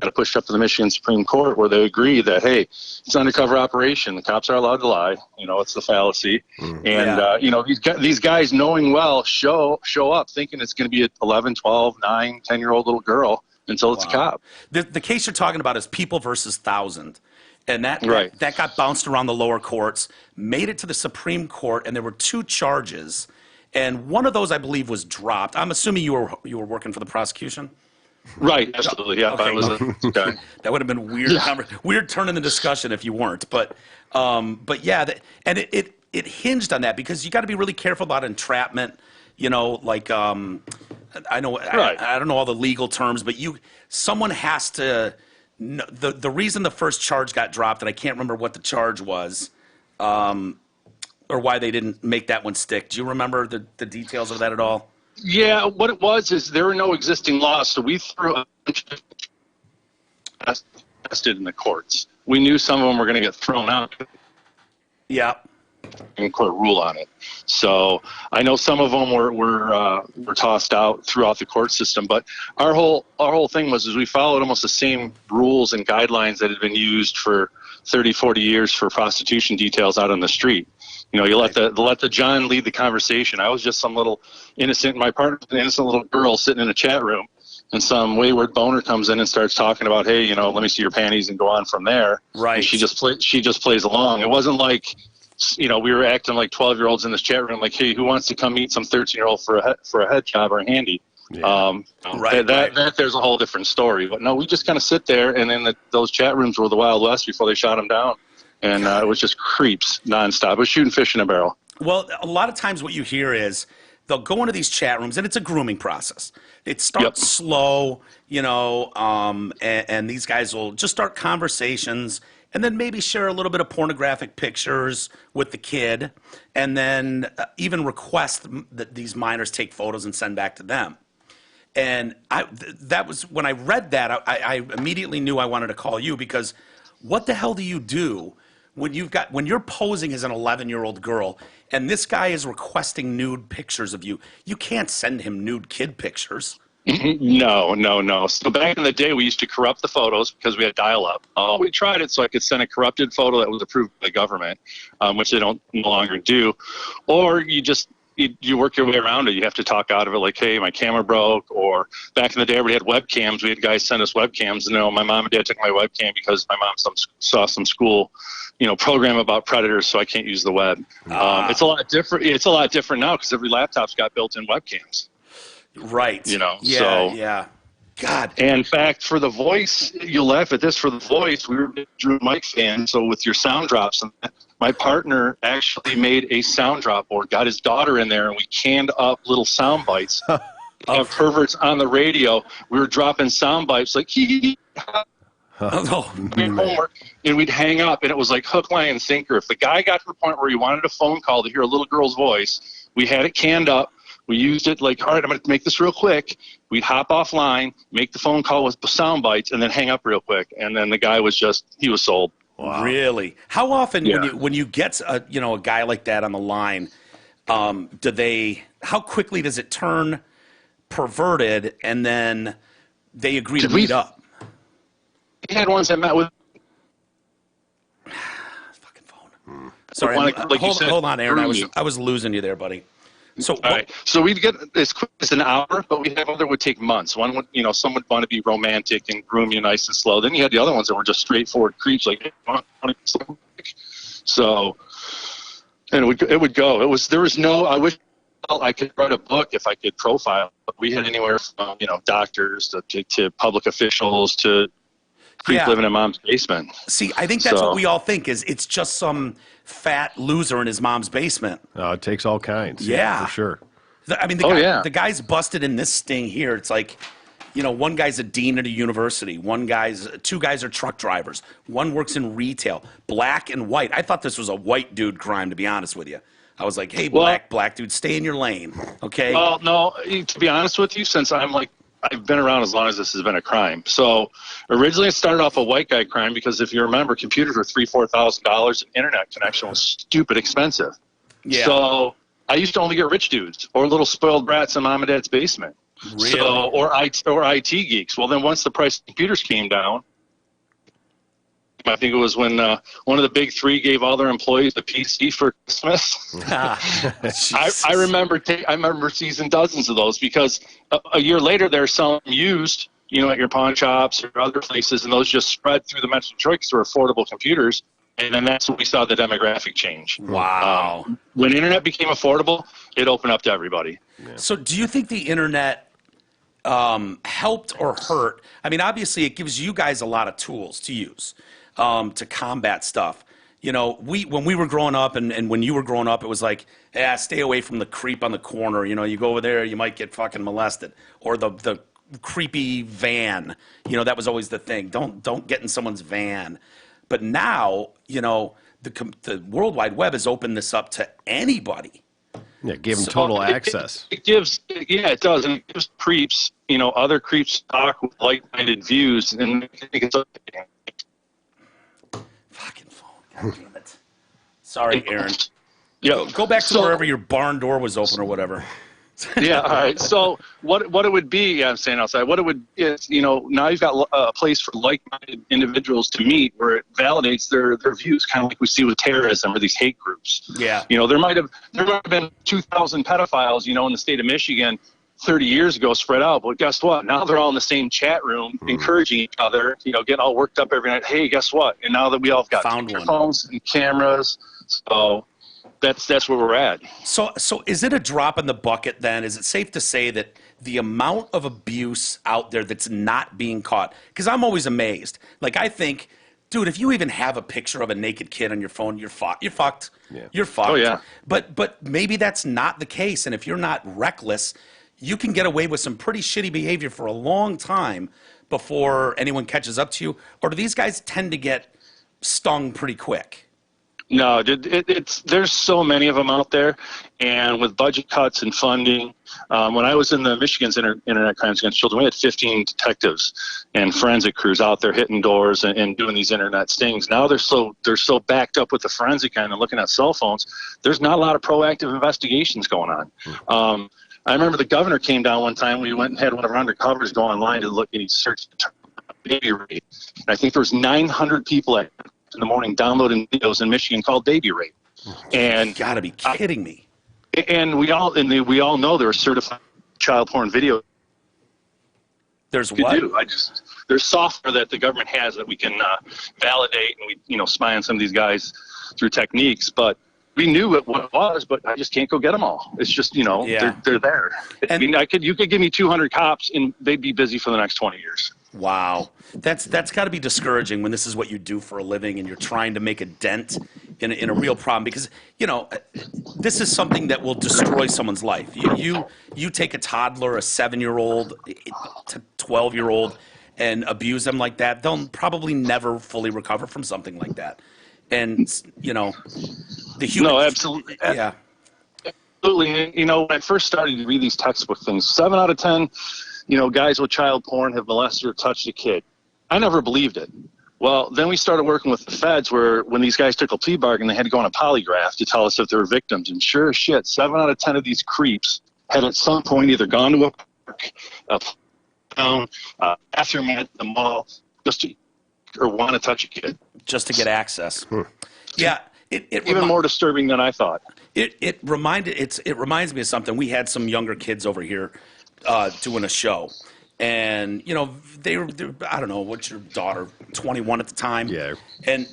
a got to push up to the Michigan Supreme Court where they agree that, hey, it's an undercover operation. The cops are allowed to lie. You know, it's the fallacy. And, Yeah. you know, these guys knowing well show up thinking it's going to be an 11, 12, 9, 10-year-old little girl until it's a cop. The case you're talking about is People versus Thousand. And that got bounced around the lower courts, made it to the Supreme Court, and there were 2 charges. And one of those, I believe, was dropped. I'm assuming you were working for the prosecution? Right, absolutely. Yeah, Okay. I was a guy. That would have been weird. Weird turn in the discussion if you weren't. But yeah, and it hinged on that because you got to be really careful about entrapment. You know, like I know I don't know all the legal terms, but someone has to. The reason the first charge got dropped, and I can't remember what the charge was, or why they didn't make that one stick. Do you remember the details of that at all? Yeah, what it was is there were no existing laws, so we threw a bunch of tested in the courts. We knew some of them were going to get thrown out. Yeah. And court rule on it. So I know some of them were tossed out throughout the court system, but our whole thing was we followed almost the same rules and guidelines that had been used for 30, 40 years for prostitution details out on the street. You know, you let the John lead the conversation. I was just some little innocent, my partner's an innocent little girl sitting in a chat room, and some wayward boner comes in and starts talking about, hey, you know, let me see your panties, and go on from there. Right. And she just plays along. It wasn't like, you know, we were acting like 12-year-olds in this chat room, like, hey, who wants to come meet some 13-year-old for a head job or a handy? Yeah. That there's a whole different story. But no, we just kind of sit there, and then those chat rooms were the Wild West before they shot them down. And it was just creeps nonstop. It was shooting fish in a barrel. Well, a lot of times what you hear is they'll go into these chat rooms, and it's a grooming process. It starts slow, you know, and these guys will just start conversations and then maybe share a little bit of pornographic pictures with the kid, and then even request that these minors take photos and send back to them. And that was when I read that, I immediately knew I wanted to call you, because what the hell do you do when you're posing as an 11-year-old girl and this guy is requesting nude pictures of you? You can't send him nude kid pictures. No. So back in the day, we used to corrupt the photos because we had dial-up. Oh, we tried it so I could send a corrupted photo that was approved by the government, which they don't no longer do. Or you work your way around it. You have to talk out of it, like, hey, my camera broke. Or back in the day, we had webcams. We had guys send us webcams. You know, my mom and dad took my webcam because my mom saw some school, you know, program about predators, so I can't use the web. It's a lot different. It's a lot different now because every laptop's got built-in webcams. Right. You know. Yeah. So, yeah. God. And in fact, for the voice, you'll laugh at this. For the voice, we were big Drew Mike fans. So with your sound drops, my partner actually made a sound drop board, got his daughter in there, and we canned up little sound bites of perverts on the radio. We were dropping sound bites like hee. Oh, Homework, and we'd hang up, and it was like hook, line, and sinker. If the guy got to the point where he wanted a phone call to hear a little girl's voice, we had it canned up. We used it like, all right, I'm going to make this real quick. We'd hop offline, make the phone call with sound bites, and then hang up real quick. And then the guy was he was sold. wow. Really? How often when you get a guy like that on the line, how quickly does it turn perverted and then they agree to meet up? We had ones that met with. Fucking phone. Sorry, hold on, Aaron. I was losing you there, buddy. So all right. So we'd get as quick as an hour, but we had other would take months. One would, you know, some would want to be romantic and groom you nice and slow. Then you had the other ones that were just straightforward creeps, like, hey, I want to get slow. So, and it would go. There was no. I wish I could write a book if I could profile. We had anywhere from, you know, doctors to public officials to creep living in mom's basement. See, I think that's what we all think is it's just some fat loser in his mom's basement. It takes all kinds. Yeah. For sure. The guy's busted in this sting here. It's like, you know, one guy's a dean at a university. Two guys are truck drivers. One works in retail. Black and white. I thought this was a white dude crime, to be honest with you. I was like, hey, black dude, stay in your lane, okay? Well, no, to be honest with you, since I've been around as long as this has been a crime. So originally it started off a white guy crime because if you remember, computers were $3,000-$4,000 and internet connection was stupid expensive. Yeah. So I used to only get rich dudes or little spoiled brats in mom and dad's basement. Really? So, or IT geeks. Well, then once the price of computers came down, I think it was when one of the big three gave all their employees a PC for Christmas. I remember seizing dozens of those because a year later they're selling them used, at your pawn shops or other places, and those just spread through the Metro Detroit because they're affordable computers. And then that's when we saw the demographic change. Wow. When internet became affordable, it opened up to everybody. Yeah. So do you think the internet helped or hurt? I mean, obviously it gives you guys a lot of tools to use to combat stuff. When we were growing up and when you were growing up, it was like, stay away from the creep on the corner. You go over there, you might get fucking molested. Or the creepy van. That was always the thing. Don't get in someone's van. But now, the World Wide Web has opened this up to anybody. Yeah, give them total access. It does. And it gives creeps, other creeps talk with like-minded views. And I think it's okay. Fucking phone. God damn it. Sorry, Aaron. Yeah. Go back to wherever your barn door was open or whatever. Yeah. All right. So what it would be, I'm saying outside, what it would is, now you've got a place for like-minded individuals to meet where it validates their views, kind of like we see with terrorism or these hate groups. Yeah. There might have been 2,000 pedophiles, in the state of Michigan 30 years ago spread out. But guess what? Now they're all in the same chat room, encouraging each other, getting all worked up every night. Hey, guess what? And now that we all got phones and cameras, so that's where we're at. So is it a drop in the bucket then? Is it safe to say that the amount of abuse out there that's not being caught? Because I'm always amazed. Like, I think, dude, if you even have a picture of a naked kid on your phone, you're fucked. You're fucked. Yeah. You're fucked. Oh, yeah. But maybe that's not the case. And if you're not reckless, you can get away with some pretty shitty behavior for a long time before anyone catches up to you. Or do these guys tend to get stung pretty quick? No, there's so many of them out there, and with budget cuts and funding, when I was in the Michigan's Internet Crimes Against Children, we had 15 detectives and forensic crews out there hitting doors and doing these internet stings. Now they're so backed up with the forensic end and looking at cell phones. There's not a lot of proactive investigations going on. I remember the governor came down one time. We went and had one of our undercovers go online to look, and he searched baby rape. And I think there was 900 people in the morning downloading videos in Michigan called baby rape. And You gotta be kidding me. And we all know there are certified child porn video. There's what? There's software that the government has that we can validate, and we spy on some of these guys through techniques. But we knew what it was, but I just can't go get them all. It's just Yeah. they're there. And- I mean, you could give me 200 cops, and they'd be busy for the next 20 years. Wow. That's got to be discouraging when this is what you do for a living and you're trying to make a dent in a real problem, because this is something that will destroy someone's life. You take a toddler, a 7-year-old, to 12-year-old, and abuse them like that, they'll probably never fully recover from something like that. And the human. No, absolutely. Yeah. Absolutely. When I first started to read these textbook things, 7 out of 10, guys with child porn have molested or touched a kid. I never believed it. Well, then we started working with the feds where when these guys took a plea bargain, they had to go on a polygraph to tell us if they were victims. And sure as shit, 7 out of 10 of these creeps had at some point either gone to a park, a town, bathroom at the mall, or want to touch a kid. Just to get access. Yeah. Even more disturbing than I thought. It reminds me of something. We had some younger kids over here doing a show, and they were I don't know, what's your daughter, 21 at the time? Yeah. And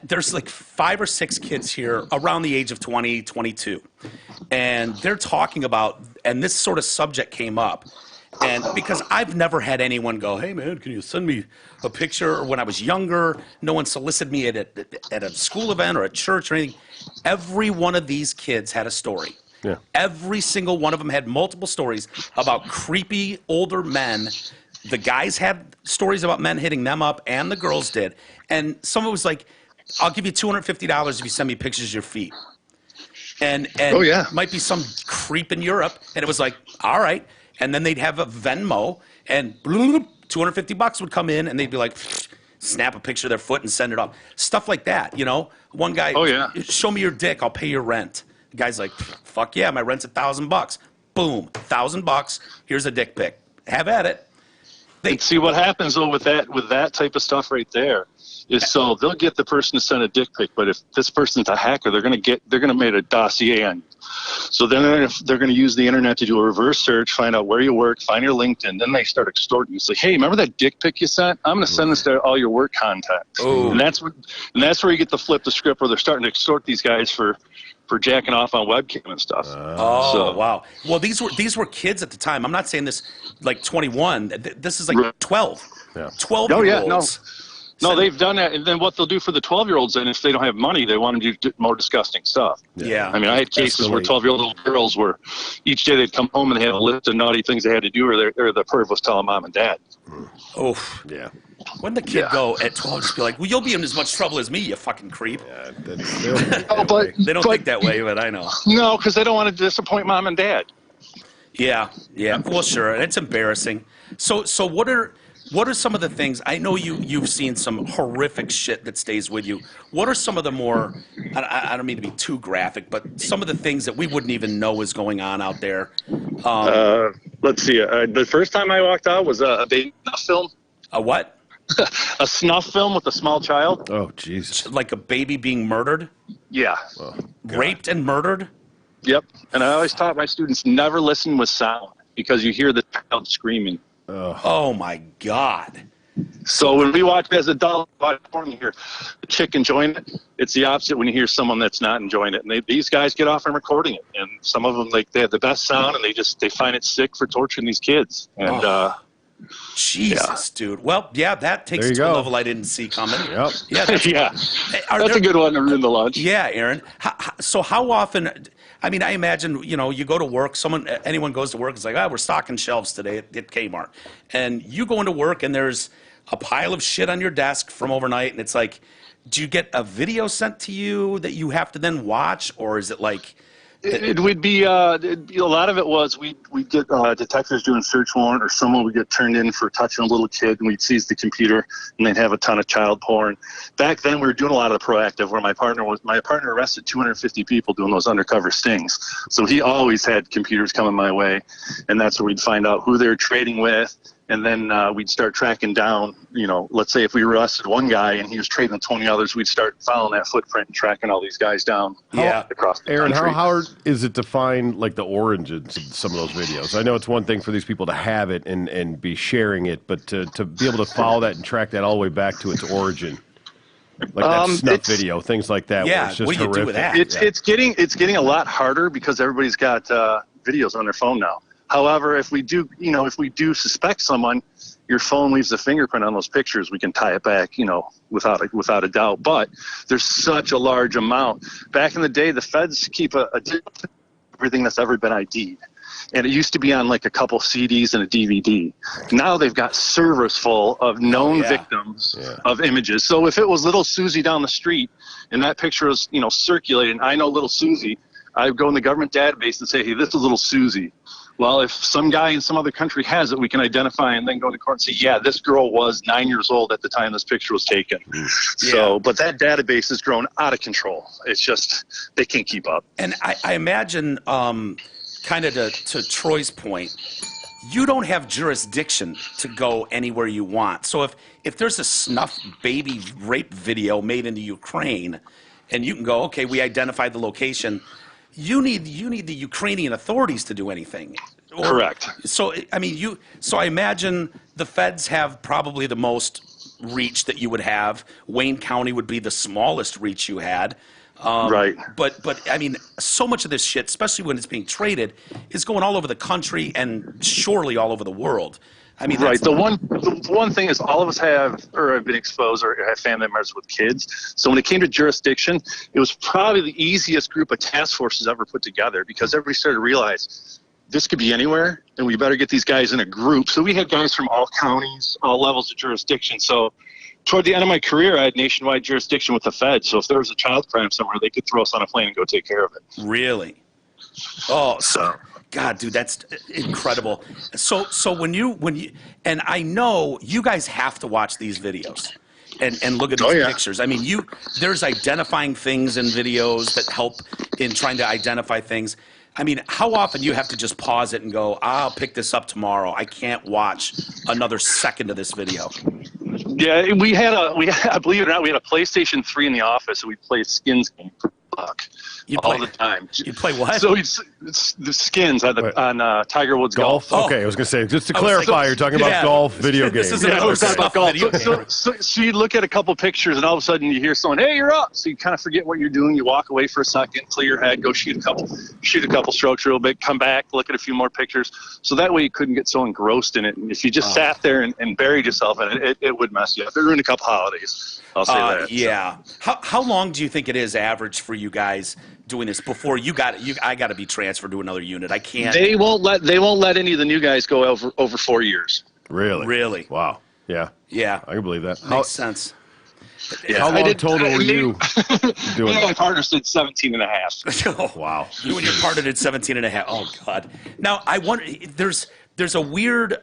there's like 5 or 6 kids here around the age of 20, 22, and they're talking about, and this sort of subject came up. And because I've never had anyone go, hey, man, can you send me a picture? Or when I was younger, no one solicited me at a school event or a church or anything. Every one of these kids had a story. Yeah. Every single one of them had multiple stories about creepy older men. The guys had stories about men hitting them up, and the girls did. And someone was like, I'll give you $250 if you send me pictures of your feet. And Oh, yeah. might be some creep in Europe. And it was like, all right. And then they'd have a Venmo, and $250 would come in, and they'd be like, snap a picture of their foot and send it off. Stuff like that, One guy, Oh, yeah. show me your dick, I'll pay your rent. The guy's like, fuck yeah, my rent's $1,000. boom, $1,000. Here's a dick pic. Have at it. And see what happens though with that type of stuff right there is so they'll get the person to send a dick pic, but if this person's a hacker, they're gonna make a dossier on you. So then they're gonna use the internet to do a reverse search, find out where you work, find your LinkedIn. Then they start extorting you. Say, hey, remember that dick pic you sent? I'm gonna send this to all your work contacts. Ooh. And that's where you get to flip the script where they're starting to extort these guys for jacking off on webcam and stuff. Wow. Well, these were kids at the time. I'm not saying this like 21. This is like 12. Yeah. 12-year-olds. No, they've done that, and then what they'll do for the 12-year-olds, and if they don't have money, they want them to do more disgusting stuff. Yeah. I mean, I had cases where 12-year-old girls were, each day they'd come home and they had a list of naughty things they had to do, or the perv was telling mom and dad. Oh, Yeah. when the kid go at 12, just be like, well, you'll be in as much trouble as me, you fucking creep. That's still, Oh, but They don't think that way, but I know. No, because they don't want to disappoint mom and dad. Yeah. Well, sure. It's embarrassing. So what are some of the things? I know you've seen some horrific shit that stays with you. What are some of the more? I don't mean to be too graphic, but some of the things that we wouldn't even know is going on out there. Let's see. The first time I walked out was a baby snuff film, A what? a snuff film with a small child. oh, jeez. Like a baby being murdered, Yeah. raped, and murdered. Yep. And I always taught my students never listen with sound because you hear the child screaming. Oh my God. So when we watch as adults, watch porn, you hear the chick enjoying it. It's the opposite when you hear someone that's not enjoying it. And these guys get off on recording it, and some of them they have the best sound, and they find it sick for torturing these kids. And Jesus, dude. Well, yeah, that takes There it you to a go. level I didn't see coming. Yep. Yeah, that's, yeah, are that's there- a good one to ruin the lunch. Yeah, Aaron. So how often? I mean, I imagine you go to work. Anyone goes to work. It's like, we're stocking shelves today at Kmart, and you go into work and there's a pile of shit on your desk from overnight, and it's like, do you get a video sent to you that you have to then watch, or is it like? It would be a lot of it was we get detectives doing search warrant, or someone would get turned in for touching a little kid, and we'd seize the computer, and they'd have a ton of child porn. Back then, we were doing a lot of the proactive, where my partner arrested 250 people doing those undercover stings. So he always had computers coming my way, and that's where we'd find out who they're trading with. And then we'd start tracking down, let's say if we arrested one guy and he was trading with 20 others, we'd start following that footprint and tracking all these guys down across the Aaron, country. how hard is it to find like the origins of some of those videos? I know it's one thing for these people to have it and be sharing it, but to be able to follow that and track that all the way back to its origin, like that snuff video, things like that. Yeah, where it's just what do you do with horrific. that? It's getting a lot harder because everybody's got videos on their phone now. However, if we do suspect someone, your phone leaves a fingerprint on those pictures, we can tie it back, without a doubt. But there's such a large amount. Back in the day, the feds keep a everything that's ever been ID'd. And it used to be on like a couple CDs and a DVD. Now they've got servers full of known victims of images. So if it was little Susie down the street and that picture was, circulating, I know little Susie, I go in the government database and say, hey, this is little Susie. Well, if some guy in some other country has it, we can identify and then go to court and say, yeah, this girl was 9 years old at the time this picture was taken. So, but that database has grown out of control. It's just, they can't keep up. And I imagine, kind of to Troy's point, you don't have jurisdiction to go anywhere you want. So if there's a snuff baby rape video made into Ukraine, and you can go, okay, we identified the location. You need the Ukrainian authorities to do anything. Correct. So I mean, So I imagine the feds have probably the most reach that you would have. Wayne County would be the smallest reach you had. Right. But I mean, so much of this shit, especially when it's being traded, is going all over the country and surely all over the world. I mean, right. The one thing is all of us have been exposed or have family members with kids. So when it came to jurisdiction, it was probably the easiest group of task forces ever put together because everybody started to realize this could be anywhere and we better get these guys in a group. So we had guys from all counties, all levels of jurisdiction. So toward the end of my career, I had nationwide jurisdiction with the Fed. So if there was a child crime somewhere, they could throw us on a plane and go take care of it. Really? Oh, so God, dude, that's incredible. So when you and I know you guys have to watch these videos and look at these pictures. I mean, there's identifying things in videos that help in trying to identify things. I mean, how often do you have to just pause it and go, I'll pick this up tomorrow. I can't watch another second of this video. Yeah, believe it or not, we had a PlayStation 3 in the office, and we played Skins game for $1 all the time. You play what? So it's the Skins on Tiger Woods golf. Okay, I was going to say, just to I was clarify, like, you're talking about yeah, golf video this games. isn't Yeah, we're talking about golf. Video game. So you look at a couple pictures, and all of a sudden you hear someone, "Hey, you're up!" So you kind of forget what you're doing. You walk away for a second, clear your head, go shoot a couple strokes real big, come back, look at a few more pictures. So that way you couldn't get so engrossed in it. And if you just sat there and buried yourself in it, it would mess you up. It ruined a couple holidays. I'll say that. Yeah. How long do you think it is average for you guys doing this before I got to be transferred to another unit? I can't. They won't let any of the new guys go over 4 years. Really? Really? Wow. Yeah. Yeah. I can believe that. Makes sense. How long total were you doing My that? partner said 17 and a half. Oh, Wow. You and your partner did 17 and a half. Oh, God. Now, I wonder, there's a weird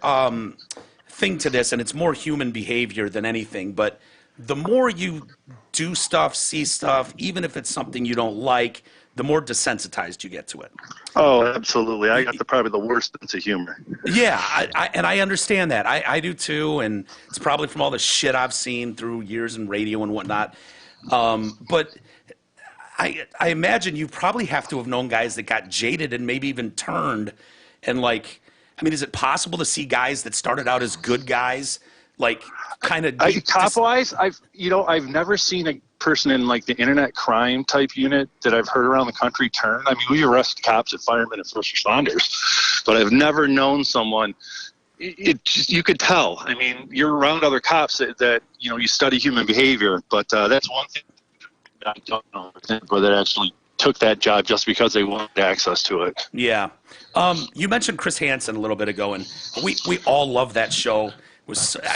thing to this, and it's more human behavior than anything, but the more you do stuff, see stuff, even if it's something you don't like, the more desensitized you get to it. Oh, absolutely. I got probably the worst sense of humor. Yeah, and I understand that. I do too, and it's probably from all the shit I've seen through years in radio and whatnot. But I imagine you probably have to have known guys that got jaded and maybe even turned. And like, I mean, is it possible to see guys that started out as good guys, like kind of Cop-wise, I've never seen a person in like the internet crime type unit that I've heard around the country turn. I mean, we arrest cops and firemen and first responders, but I've never known someone. It just, you could tell. I mean, you're around other cops that you study human behavior, but that's one thing I don't know whether they actually took that job just because they wanted access to it. Yeah. You mentioned Chris Hansen a little bit ago, and we all love that show.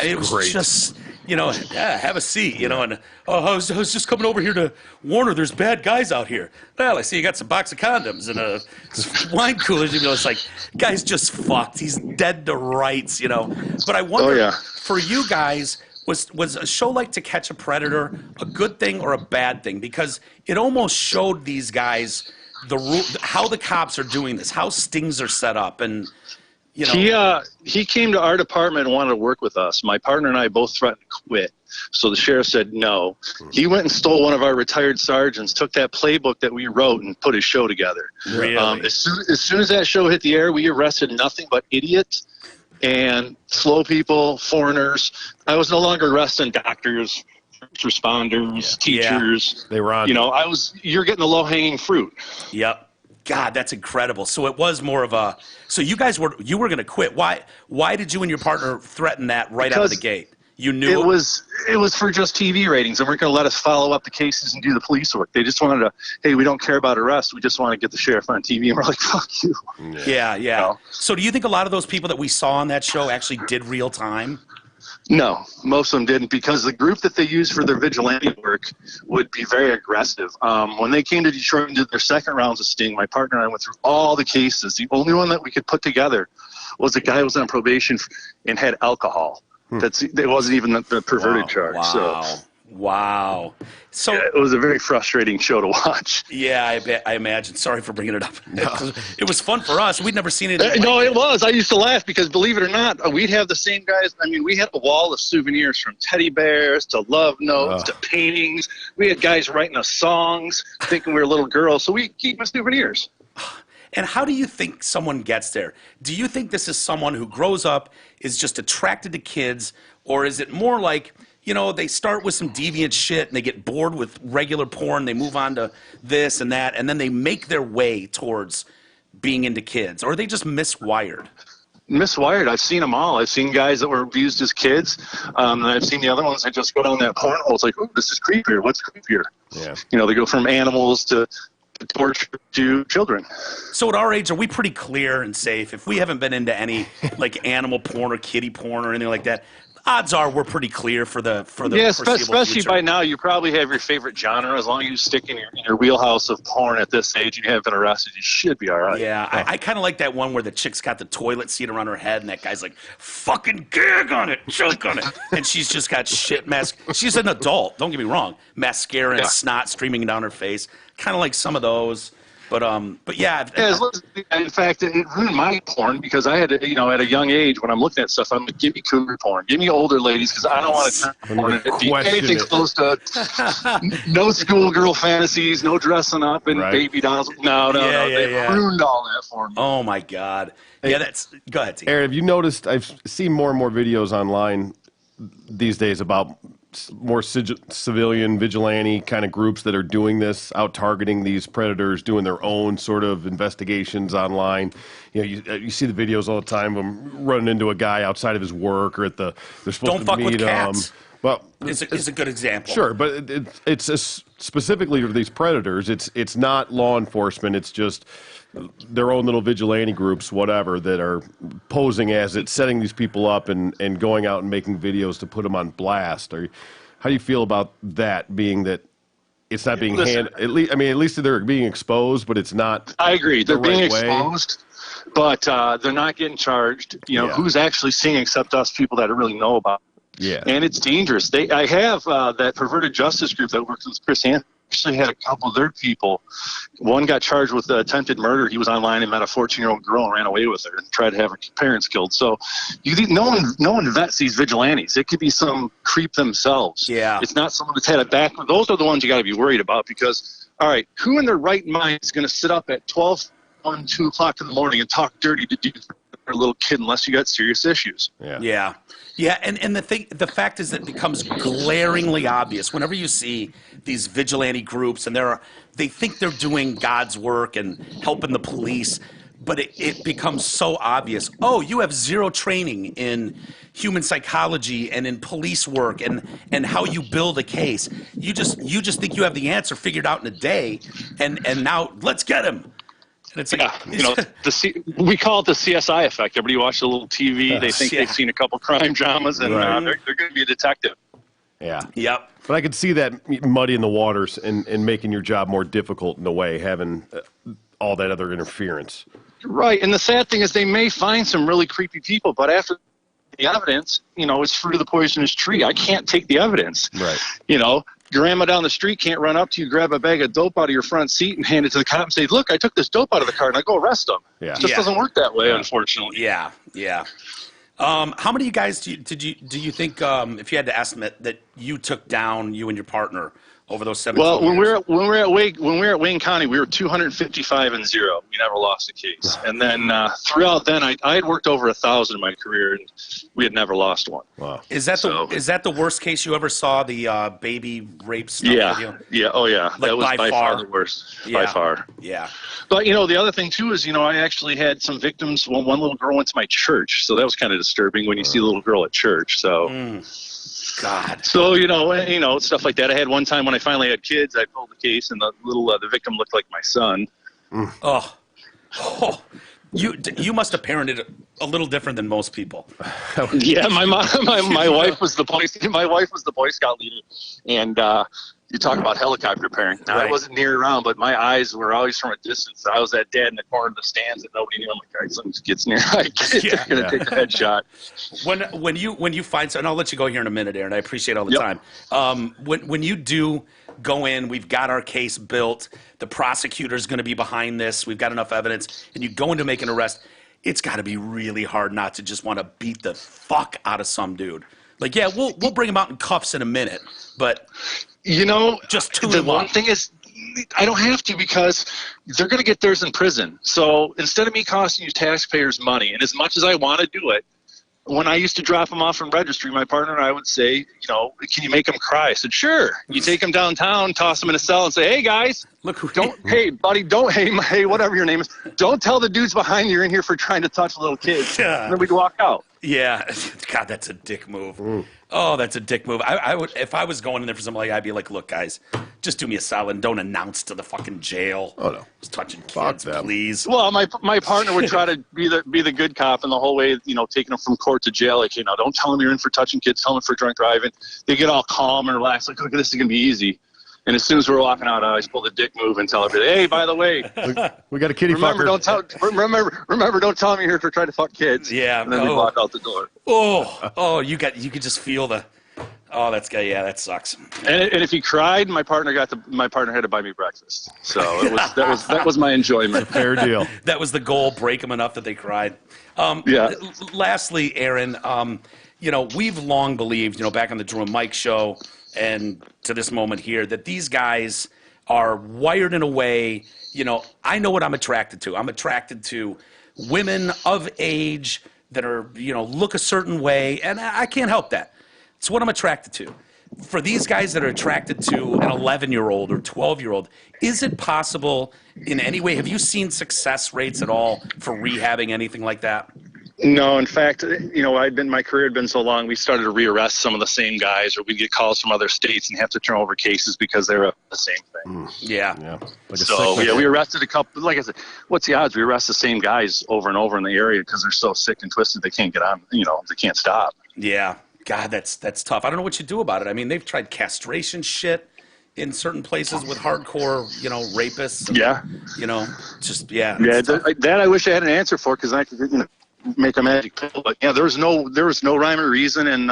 It was Great. just, yeah, have a seat, and I was just coming over here to warn her there's bad guys out here. Well, I see you got some box of condoms and some wine coolers. It's like, guy's just fucked. He's dead to rights, But I wonder, for you guys, was a show like To Catch a Predator a good thing or a bad thing? Because it almost showed these guys how the cops are doing this, how stings are set up, and he came to our department and wanted to work with us. My partner and I both threatened to quit. So the sheriff said no. He went and stole one of our retired sergeants, took that playbook that we wrote, and put his show together. Really? As soon as that show hit the air, we arrested nothing but idiots and slow people, foreigners. I was no longer arresting doctors, first responders, teachers. They were on. You're getting the low-hanging fruit. Yep. God, that's incredible. So it was more of a. So you were going to quit. Why did you and your partner threaten that right out of the gate? You knew it was for just TV ratings, and weren't going to let us follow up the cases and do the police work. They just wanted to. Hey, we don't care about arrests. We just want to get the sheriff on TV, and we're like, fuck you. Yeah. So do you think a lot of those people that we saw on that show actually did real time? No, most of them didn't, because the group that they used for their vigilante work would be very aggressive. When they came to Detroit and did their second rounds of sting, my partner and I went through all the cases. The only one that we could put together was a guy who was on probation and had alcohol. It wasn't even the perverted charge. Wow. So it was a very frustrating show to watch. Yeah, I imagine. Sorry for bringing it up. It was fun for us. We'd never seen it. No, it was. I used to laugh because, believe it or not, we'd have the same guys. I mean, we had a wall of souvenirs, from teddy bears to love notes to paintings. We had guys writing us songs thinking we were little girls, so we keep the souvenirs. And how do you think someone gets there? Do you think this is someone who grows up, is just attracted to kids, or is it more like, they start with some deviant shit and they get bored with regular porn, they move on to this and that, and then they make their way towards being into kids? Or are they just miswired? Miswired. I've seen them all. I've seen guys that were abused as kids, and I've seen the other ones that just go down that porn hole. It's like, oh, this is creepier. What's creepier? Yeah. They go from animals to torture to children. So at our age, are we pretty clear and safe? If we haven't been into any like animal porn or kitty porn or anything like that, odds are we're pretty clear for the especially future. By now you probably have your favorite genre. As long as you stick in your wheelhouse of porn at this age and you haven't been arrested, you should be all right. Yeah, I kind of like that one where the chick's got the toilet seat around her head and that guy's like, fucking gag on it, choke on it. And she's just got shit she's an adult, don't get me wrong. Mascara and snot streaming down her face. Kind of like some of those. But yeah, Yeah, in fact, it ruined my porn because I had to, at a young age when I'm looking at stuff, I'm like, give me cougar porn, give me older ladies because I don't want to turn porn into Question anything it. close to no schoolgirl fantasies, no dressing up and Right. baby dolls. No, Yeah, they yeah. ruined all that for me. oh my God. Yeah, go ahead, T. Aaron, have you noticed? I've seen more and more videos online these days about more civilian vigilante kind of groups that are doing this, out targeting these predators, doing their own sort of investigations online. You see the videos all the time of them running into a guy outside of his work or they're supposed Don't to fuck with meet cats. Well, It's a good example. sure, but it's specifically to these predators. It's not law enforcement. It's just their own little vigilante groups, whatever, that are posing as it, setting these people up and going out and making videos to put them on blast. How do you feel about that? Being that it's not being at least they're being exposed, but it's not. I agree. They're being right way. exposed, but they're not getting charged. Yeah. Who's actually seeing except us people that really know about it. Yeah. And it's dangerous. I have that perverted justice group that works with Chris Hansen. Actually had a couple of their people. One got charged with attempted murder. He was online and met a 14-year-old girl and ran away with her and tried to have her parents killed. So no one vets these vigilantes. It could be some creep themselves. Yeah. It's not someone that's had a back. Those are the ones you got to be worried about because, all right, who in their right mind is going to sit up at 12, 1, 2 o'clock in the morning and talk dirty to a little kid unless you got serious issues? Yeah. Yeah, and the fact is that it becomes glaringly obvious whenever you see these vigilante groups and they think they're doing God's work and helping the police, but it becomes so obvious. Oh, you have zero training in human psychology and in police work and how you build a case. You just think you have the answer figured out in a day, and now let's get him. And it's like, we call it the CSI effect. Everybody watches a little TV. They think yeah. they've seen a couple crime dramas, and they're going to be a detective. Yeah. Yep. But I could see that muddying the waters and making your job more difficult in a way, having all that other interference. Right, and the sad thing is they may find some really creepy people, but after the evidence, it's fruit of the poisonous tree. I can't take the evidence. Right. Grandma down the street can't run up to you, grab a bag of dope out of your front seat and hand it to the cop and say, look, I took this dope out of the car, and I go arrest them. Yeah. It just doesn't work that way, unfortunately. Yeah. How many of you guys do you think, if you had to estimate, that you took down, you and your partner, over those 17 Well, years? when we were at Wayne County, we were 255-0. We never lost a case. And then throughout then, I had worked over 1,000 in my career, and we had never lost one. Wow. Is that the worst case you ever saw? The baby rape stuff? Yeah. Oh, yeah. Like that was by by far. far the worst. By far. Yeah. But, the other thing, too, is, I actually had some victims. Well, one little girl went to my church, so that was kind of disturbing when you see a little girl at church. So, God. So, stuff like that. I had one time when I finally had kids, I pulled the case, and the victim looked like my son. Oh. You must have parented a little different than most people. Yeah, my wife was the Boy Scout leader, and you talk about helicopter parenting. Now, I wasn't near around, but my eyes were always from a distance. I was that dad in the corner of the stands that nobody knew. I'm like, all right, someone gets near, they're going to take a headshot. When you find, and I'll let you go here in a minute, Aaron. I appreciate all the time. When you do go in, we've got our case built. The prosecutor's going to be behind this. We've got enough evidence, and you go in to make an arrest. It's got to be really hard not to just want to beat the fuck out of some dude. Like, yeah, we'll bring him out in cuffs in a minute, but just tune the him one up. thing is, I don't have to because they're going to get theirs in prison. So instead of me costing you taxpayers money, and as much as I want to do it, when I used to drop them off from registry, my partner and I would say, can you make them cry? I said, sure. You take them downtown, toss them in a cell, and say, hey, guys, hey, buddy, hey, whatever your name is, don't tell the dudes behind you you're in here for trying to touch little kids. And then we'd walk out. Yeah. God, that's a dick move. Oh, that's a dick move. I would, if I was going in there for something like that, I'd be like, look, guys, just do me a solid and don't announce to the fucking jail. Oh, no. Just touching Fuck kids, them. please. Well, my partner would try to be the good cop, and the whole way, taking them from court to jail, like, don't tell them you're in for touching kids, tell them for drunk driving. They get all calm and relaxed, like, look, this is going to be easy. And as soon as we're walking out, I always pull the dick move and tell everybody, hey, by the way, we got a kitty remember, fucker. Remember, don't tell me you're here to try to fuck kids. Yeah. And then we walk out the door. You could just feel the. Oh, that's good. Yeah, that sucks. And if he cried, my partner had to buy me breakfast. So that was my enjoyment. Fair deal. That was the goal, break them enough that they cried. Yeah. Lastly, Aaron, we've long believed, back on the Drew and Mike show and to this moment here, that these guys are wired in a way, I know what I'm attracted to. I'm attracted to women of age that are, look a certain way, and I can't help that. It's what I'm attracted to. For these guys that are attracted to an 11-year-old or 12-year-old, is it possible in any way? Have you seen success rates at all for rehabbing anything like that? No, in fact, my career had been so long, we started to rearrest some of the same guys, or we'd get calls from other states and have to turn over cases because they were the same thing. Yeah. Yeah. Like a So, sickness. we arrested a couple, like I said, what's the odds? We arrest the same guys over and over in the area because they're so sick and twisted they can't get on, they can't stop. Yeah. God, that's tough. I don't know what you do about it. I mean, they've tried castration shit in certain places with hardcore, rapists. And, Yeah. Yeah, it's tough. That I wish I had an answer for because I could, make a magic pill. But yeah, there was no rhyme or reason, and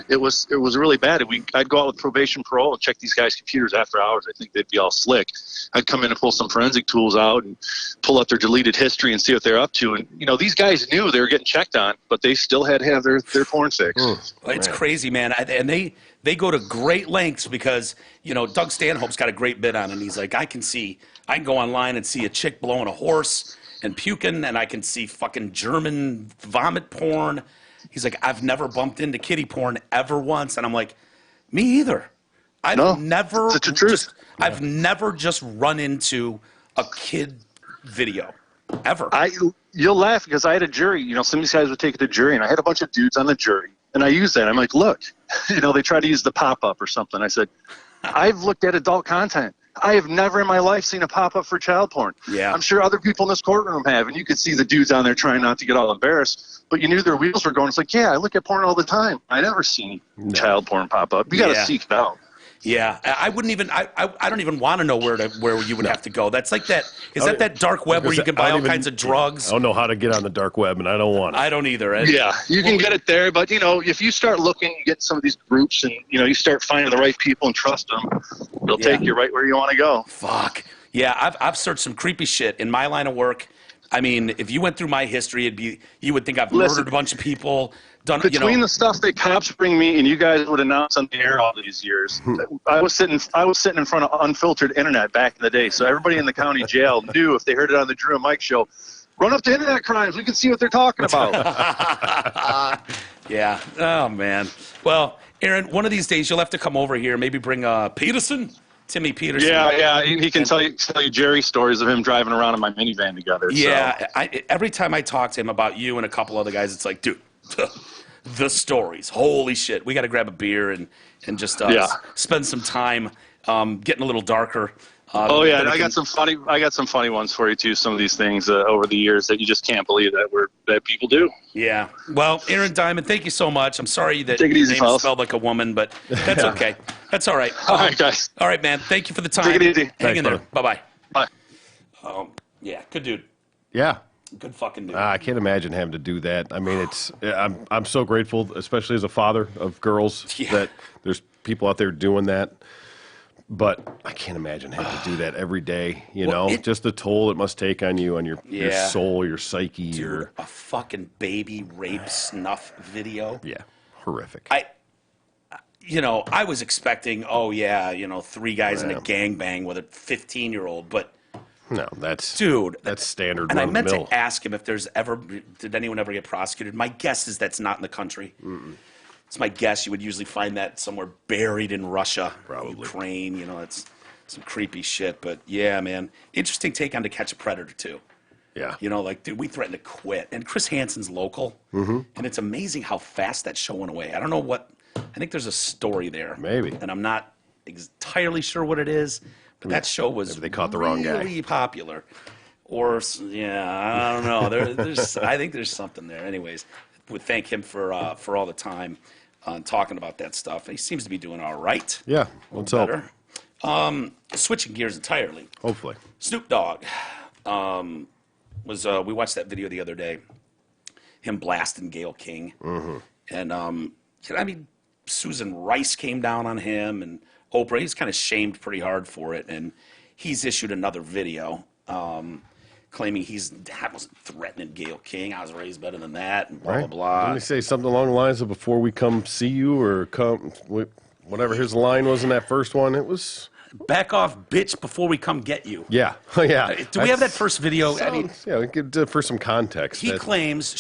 it was really bad. I'd go out with probation parole and check these guys' computers after hours. I think they'd be all slick. I'd come in and pull some forensic tools out and pull up their deleted history and see what they're up to. And these guys knew they were getting checked on, but they still had to have their porn fixed. It's crazy, man. And they go to great lengths because, Doug Stanhope's got a great bit on it. And he's like, I can go online and see a chick blowing a horse and puking, and I can see fucking German vomit porn. He's like, I've never bumped into kitty porn ever once. And I'm like, me either. I've never just run into a kid video ever. You'll laugh because I had a jury. Some of these guys would take it to jury, and I had a bunch of dudes on the jury, and I used that. I'm like, look, they try to use the pop-up or something. I said, I've looked at adult content. I have never in my life seen a pop-up for child porn. Yeah. I'm sure other people in this courtroom have, and you could see the dudes on there trying not to get all embarrassed, but you knew their wheels were going. It's like, yeah, I look at porn all the time. I never see child porn pop up. You got to seek it out. Yeah, I wouldn't even. I don't even want to know where you would have to go. That's like that. Is that dark web where you can buy all kinds of drugs? I don't know how to get on the dark web, and I don't want it. I don't either. Yeah, you can get it there, but if you start looking, you get some of these groups, and you start finding the right people and trust them, they'll take you right where you want to go. Fuck. Yeah, I've searched some creepy shit in my line of work. I mean, if you went through my history, you would think I've murdered a bunch of people. Between the stuff that cops bring me and you guys would announce on the air all these years, I was sitting in front of unfiltered internet back in the day, so everybody in the county jail knew if they heard it on the Drew and Mike show, run up to internet crimes. We can see what they're talking about. Yeah. Oh man. Well, Aaron, one of these days you'll have to come over here. Maybe bring Timmy Peterson. Yeah. He can tell you Jerry stories of him driving around in my minivan together. Yeah. So. Every time I talk to him about you and a couple other guys, it's like, dude. The stories. Holy shit. We got to grab a beer and just spend some time getting a little darker. And I got some funny ones for you too. Some of these things over the years that you just can't believe that people do. Yeah. Well, Aaron Diamond, thank you so much. I'm sorry that your name is spelled like a woman, but that's okay. That's all right. All right, guys. All right, man. Thank you for the time. Take it easy. Hang in there. Brother. Bye-bye. Bye. Yeah. Good dude. Yeah. Good fucking dude. I can't imagine having to do that. I mean, I'm so grateful, especially as a father of girls, that there's people out there doing that. But I can't imagine having to do that every day. Just the toll it must take on you, on your soul, your psyche. Dude, a fucking baby rape snuff video. Yeah, horrific. I was expecting, 3 guys in a gangbang with a 15-year-old, but. No, that's standard. And I meant to ask him if did anyone ever get prosecuted? My guess is that's not in the country. Mm-mm. It's my guess you would usually find that somewhere buried in Russia, probably Ukraine. It's some creepy shit. But yeah, man, interesting take on To Catch a Predator too. Yeah. Dude, we threatened to quit, and Chris Hansen's local, and it's amazing how fast that show went away. I don't know what. I think there's a story there, maybe, and I'm not entirely sure what it is. But that show was they caught the wrong guy. Really popular, or I don't know. There's I think there's something there. Anyways, would thank him for all the time talking about that stuff. He seems to be doing all right. Yeah, what's up? Switching gears entirely. Hopefully, Snoop Dogg was. We watched that video the other day. Him blasting Gayle King, and I mean, Susan Rice came down on him, and Oprah. He's kind of shamed pretty hard for it, and he's issued another video claiming I wasn't threatening Gayle King. I was raised better than that, and blah, Right? blah, blah. Didn't he say something along the lines of before we come see you or whatever his line was in that first one? It was Back off, bitch, before we come get you. yeah, yeah. Do we have that first video? I mean, Yeah, we could for some context. he claims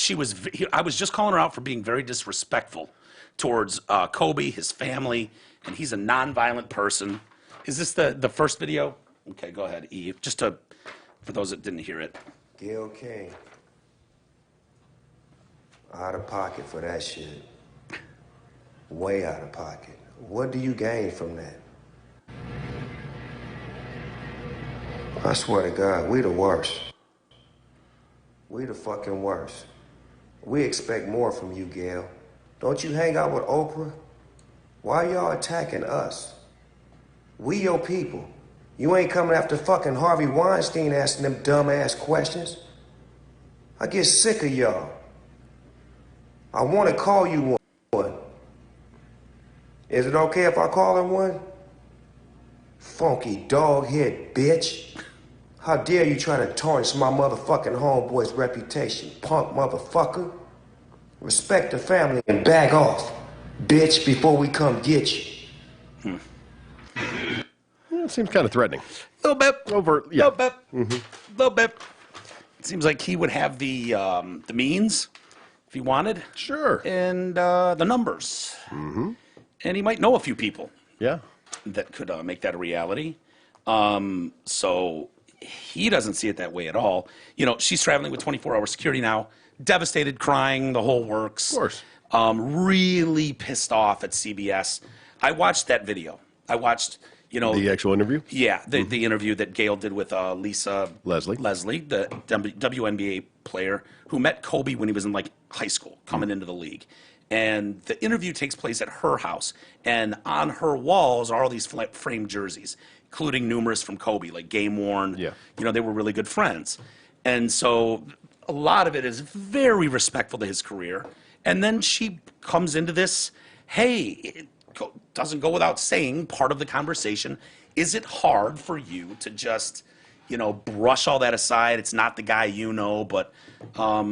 I was just calling her out for being very disrespectful towards Kobe, his family, and he's a nonviolent person. Is this the first video? Okay, go ahead, Eve. For those that didn't hear it. Gayle King. Out of pocket for that shit. Way out of pocket. What do you gain from that? I swear to God, we the worst. We the fucking worst. We expect more from you, Gayle. Don't you hang out with Oprah? Why y'all attacking us? We your people. You ain't coming after fucking Harvey Weinstein asking them dumbass questions. I get sick of y'all. I want to call you one. Is it okay if I call her one? Funky dog-head bitch. How dare you try to tarnish my motherfucking homeboy's reputation, punk motherfucker? Respect the family and back off, bitch, before we come get you. It seems kind of threatening. A little bit. Overt, yeah. Little bit. Little bit. It seems like he would have the means if he wanted. Sure. And the numbers. Mm-hmm. And he might know a few people Yeah. that could make that a reality. So he doesn't see it that way at all. You know, she's traveling with 24-hour security now, devastated, crying, the whole works. Of course. Really pissed off at CBS. I watched that video. I watched, The actual interview? yeah, the interview that Gayle did with Lisa Leslie. the WNBA player who met Kobe when he was in like high school, coming into the league. And the interview takes place at her house, and on her walls are all these framed jerseys, including numerous from Kobe, like game worn. Yeah. They were really good friends, and so a lot of it is very respectful to his career. And then she comes into this, hey, doesn't go without saying, part of the conversation, is it hard for you to just, brush all that aside? It's not the guy but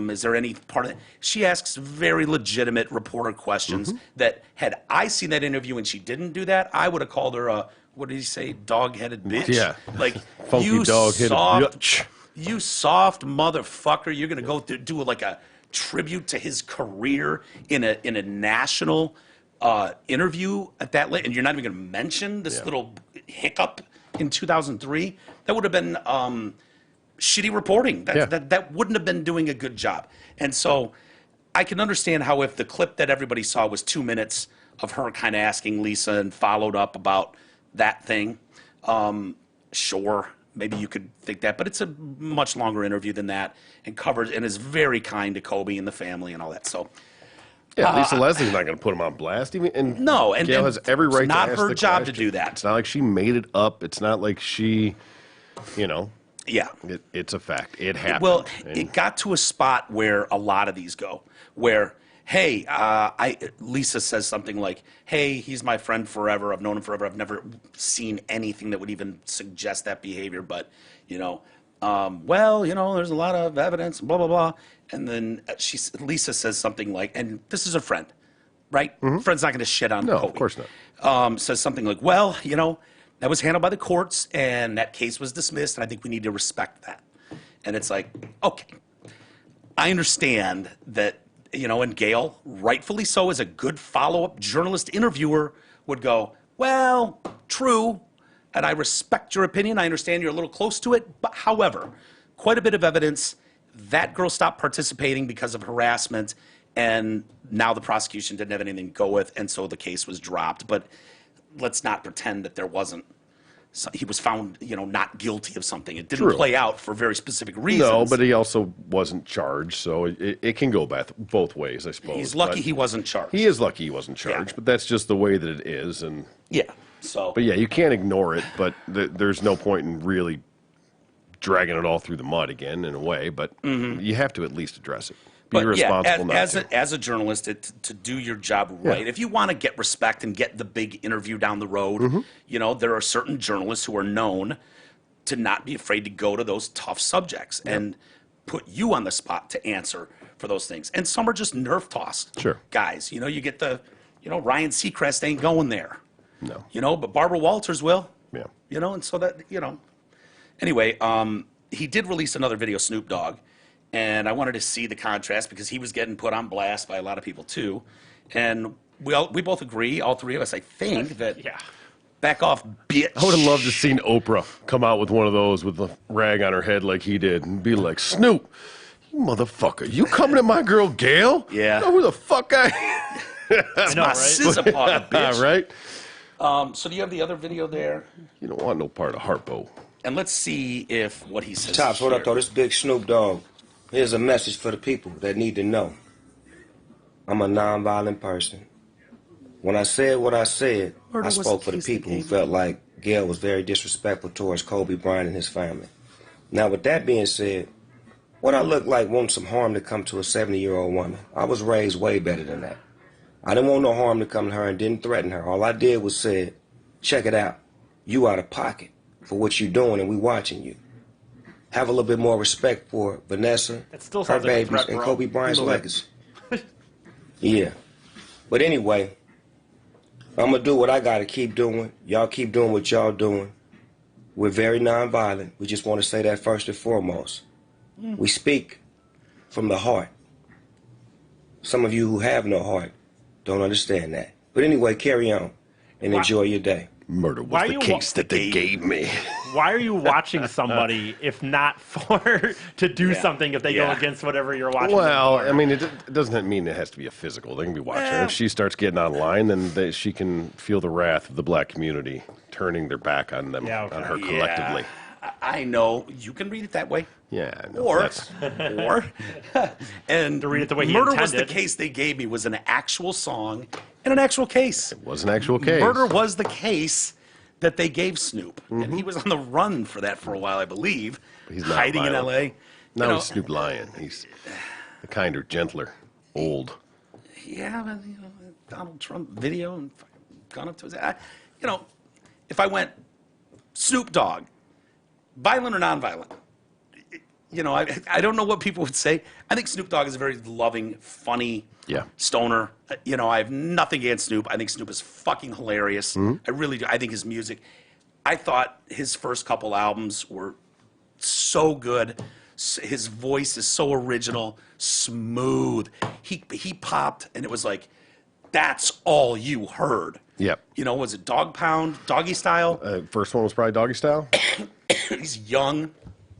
is there any part of it? She asks very legitimate reporter questions that had I seen that interview and she didn't do that, I would have called her a, what did he say, dog-headed bitch? Yeah. Like, Funky you dog-headed bitch. you soft motherfucker, you're going to go do like a tribute to his career in a national interview at that late, and you're not even going to mention this little hiccup in 2003? That would have been shitty reporting. That wouldn't have been doing a good job. And so I can understand how if the clip that everybody saw was 2 minutes of her kind of asking Lisa and followed up about that thing, sure, maybe you could think that, but it's a much longer interview than that, and covers and is very kind to Kobe and the family and all that. So Yeah, Lisa Leslie's not going to put him on blast. No, and Gayle has every right it's not to ask her the job to question. do that. It's not like she made it up. It's not like she, Yeah. it's a fact. It happened. Well, And it got to a spot where a lot of these go, where, hey, Lisa says something like, hey, he's my friend forever. I've known him forever. I've never seen anything that would even suggest that behavior. But, there's a lot of evidence, blah, blah, blah. And then Lisa says something like, and this is a friend, right? Friend's not going to shit on No, Kobe. of course not. Says something like, that was handled by the courts, and that case was dismissed, and I think we need to respect that. And it's like, okay, I understand that, and Gayle, rightfully so, as a good follow-up journalist interviewer, would go, well, true, and I respect your opinion. I understand you're a little close to it, but however, quite a bit of evidence that girl stopped participating because of harassment, and now the prosecution didn't have anything to go with, and so the case was dropped. But let's not pretend that there wasn't. He was found, not guilty of something. It didn't True. play out for very specific reasons. No, but he also wasn't charged, so it can go both ways, I suppose. He's lucky But he wasn't charged. He is lucky he wasn't charged, Yeah. but that's just the way that it is. And Yeah. So. But yeah, you can't ignore it, but there's no point in really dragging it all through the mud again, in a way, but you have to at least address it. Be responsible not as to. as a journalist, to do your job right. If you want to get respect and get the big interview down the road, Mm-hmm. you know, there are certain journalists who are known to not be afraid to go to those tough subjects and put you on the spot to answer for those things. And some are just nerf tossed Sure. guys. You know, you get Ryan Seacrest ain't going there. No. You know, but Barbara Walters will. Yeah. You know, and so that, Anyway, he did release another video, Snoop Dogg, and I wanted to see the contrast because he was getting put on blast by a lot of people too. And we both agree, all three of us, I think, that Yeah. back off, bitch. I would have loved to seen Oprah come out with one of those with the rag on her head like he did and be like, Snoop, you motherfucker, you coming at my girl Gail? Yeah. You know who the fuck I I know, my right? scissor partner, bitch. right? So do you have the other video there? You don't want no part of Harpo. And let's see if what he says. Tops, what up, here. though? This Big Snoop Dogg. Here's a message for the people that need to know. I'm a nonviolent person. When I said what I said, Murder I was spoke the for the case they people who gave felt like Gail was very disrespectful towards Kobe Bryant and his family. Now, with that being said, what I look like wants some harm to come to a 70-year-old woman. I was raised way better than that. I didn't want no harm to come to her and didn't threaten her. All I did was said, check it out. You out of pocket for what you're doing and we watching you. Have a little bit more respect for Vanessa, That still her sounds like a babies, threat, and bro. Kobe Bryant's You know that. legacy. Yeah. But anyway, I'm going to do what I got to keep doing. Y'all keep doing what y'all doing. We're very nonviolent. We just want to say that first and foremost. We speak from the heart. Some of you who have no heart don't understand that. But anyway, carry on and enjoy your day. Murder Why was the you wa- case that they gave me. Why are you watching somebody if not for to do something if they go Yeah. against whatever you're watching? Well, them for? I mean, it doesn't mean it has to be a physical. They can be watching. Well- If she starts getting online, then she can feel the wrath of the black community turning their back on them, Yeah, okay. on her collectively. I know you can read it that way. Yeah, I know. Or, That's- or, and To read it the way he Murder was the intended. case they gave me was an actual song and an actual case. was an actual case. Murder was the case that they gave Snoop, Mm-hmm. and he was on the run for that for a while, I believe, He's not hiding in violent. L.A. Now You know, he's Snoop Lion. He's the kinder, gentler, old. Yeah, but, Donald Trump video and fucking gone up to his. If I went Snoop Dogg, violent or nonviolent, I don't know what people would say. I think Snoop Dogg is a very loving, funny Yeah. stoner. I have nothing against Snoop. I think Snoop is fucking hilarious. I really do. I think his music. I thought his first couple albums were so good. His voice is so original, smooth. He popped, and it was like, that's all you heard. Yep. Was it Dog Pound, Doggy Style? First one was probably Doggy Style. He's young.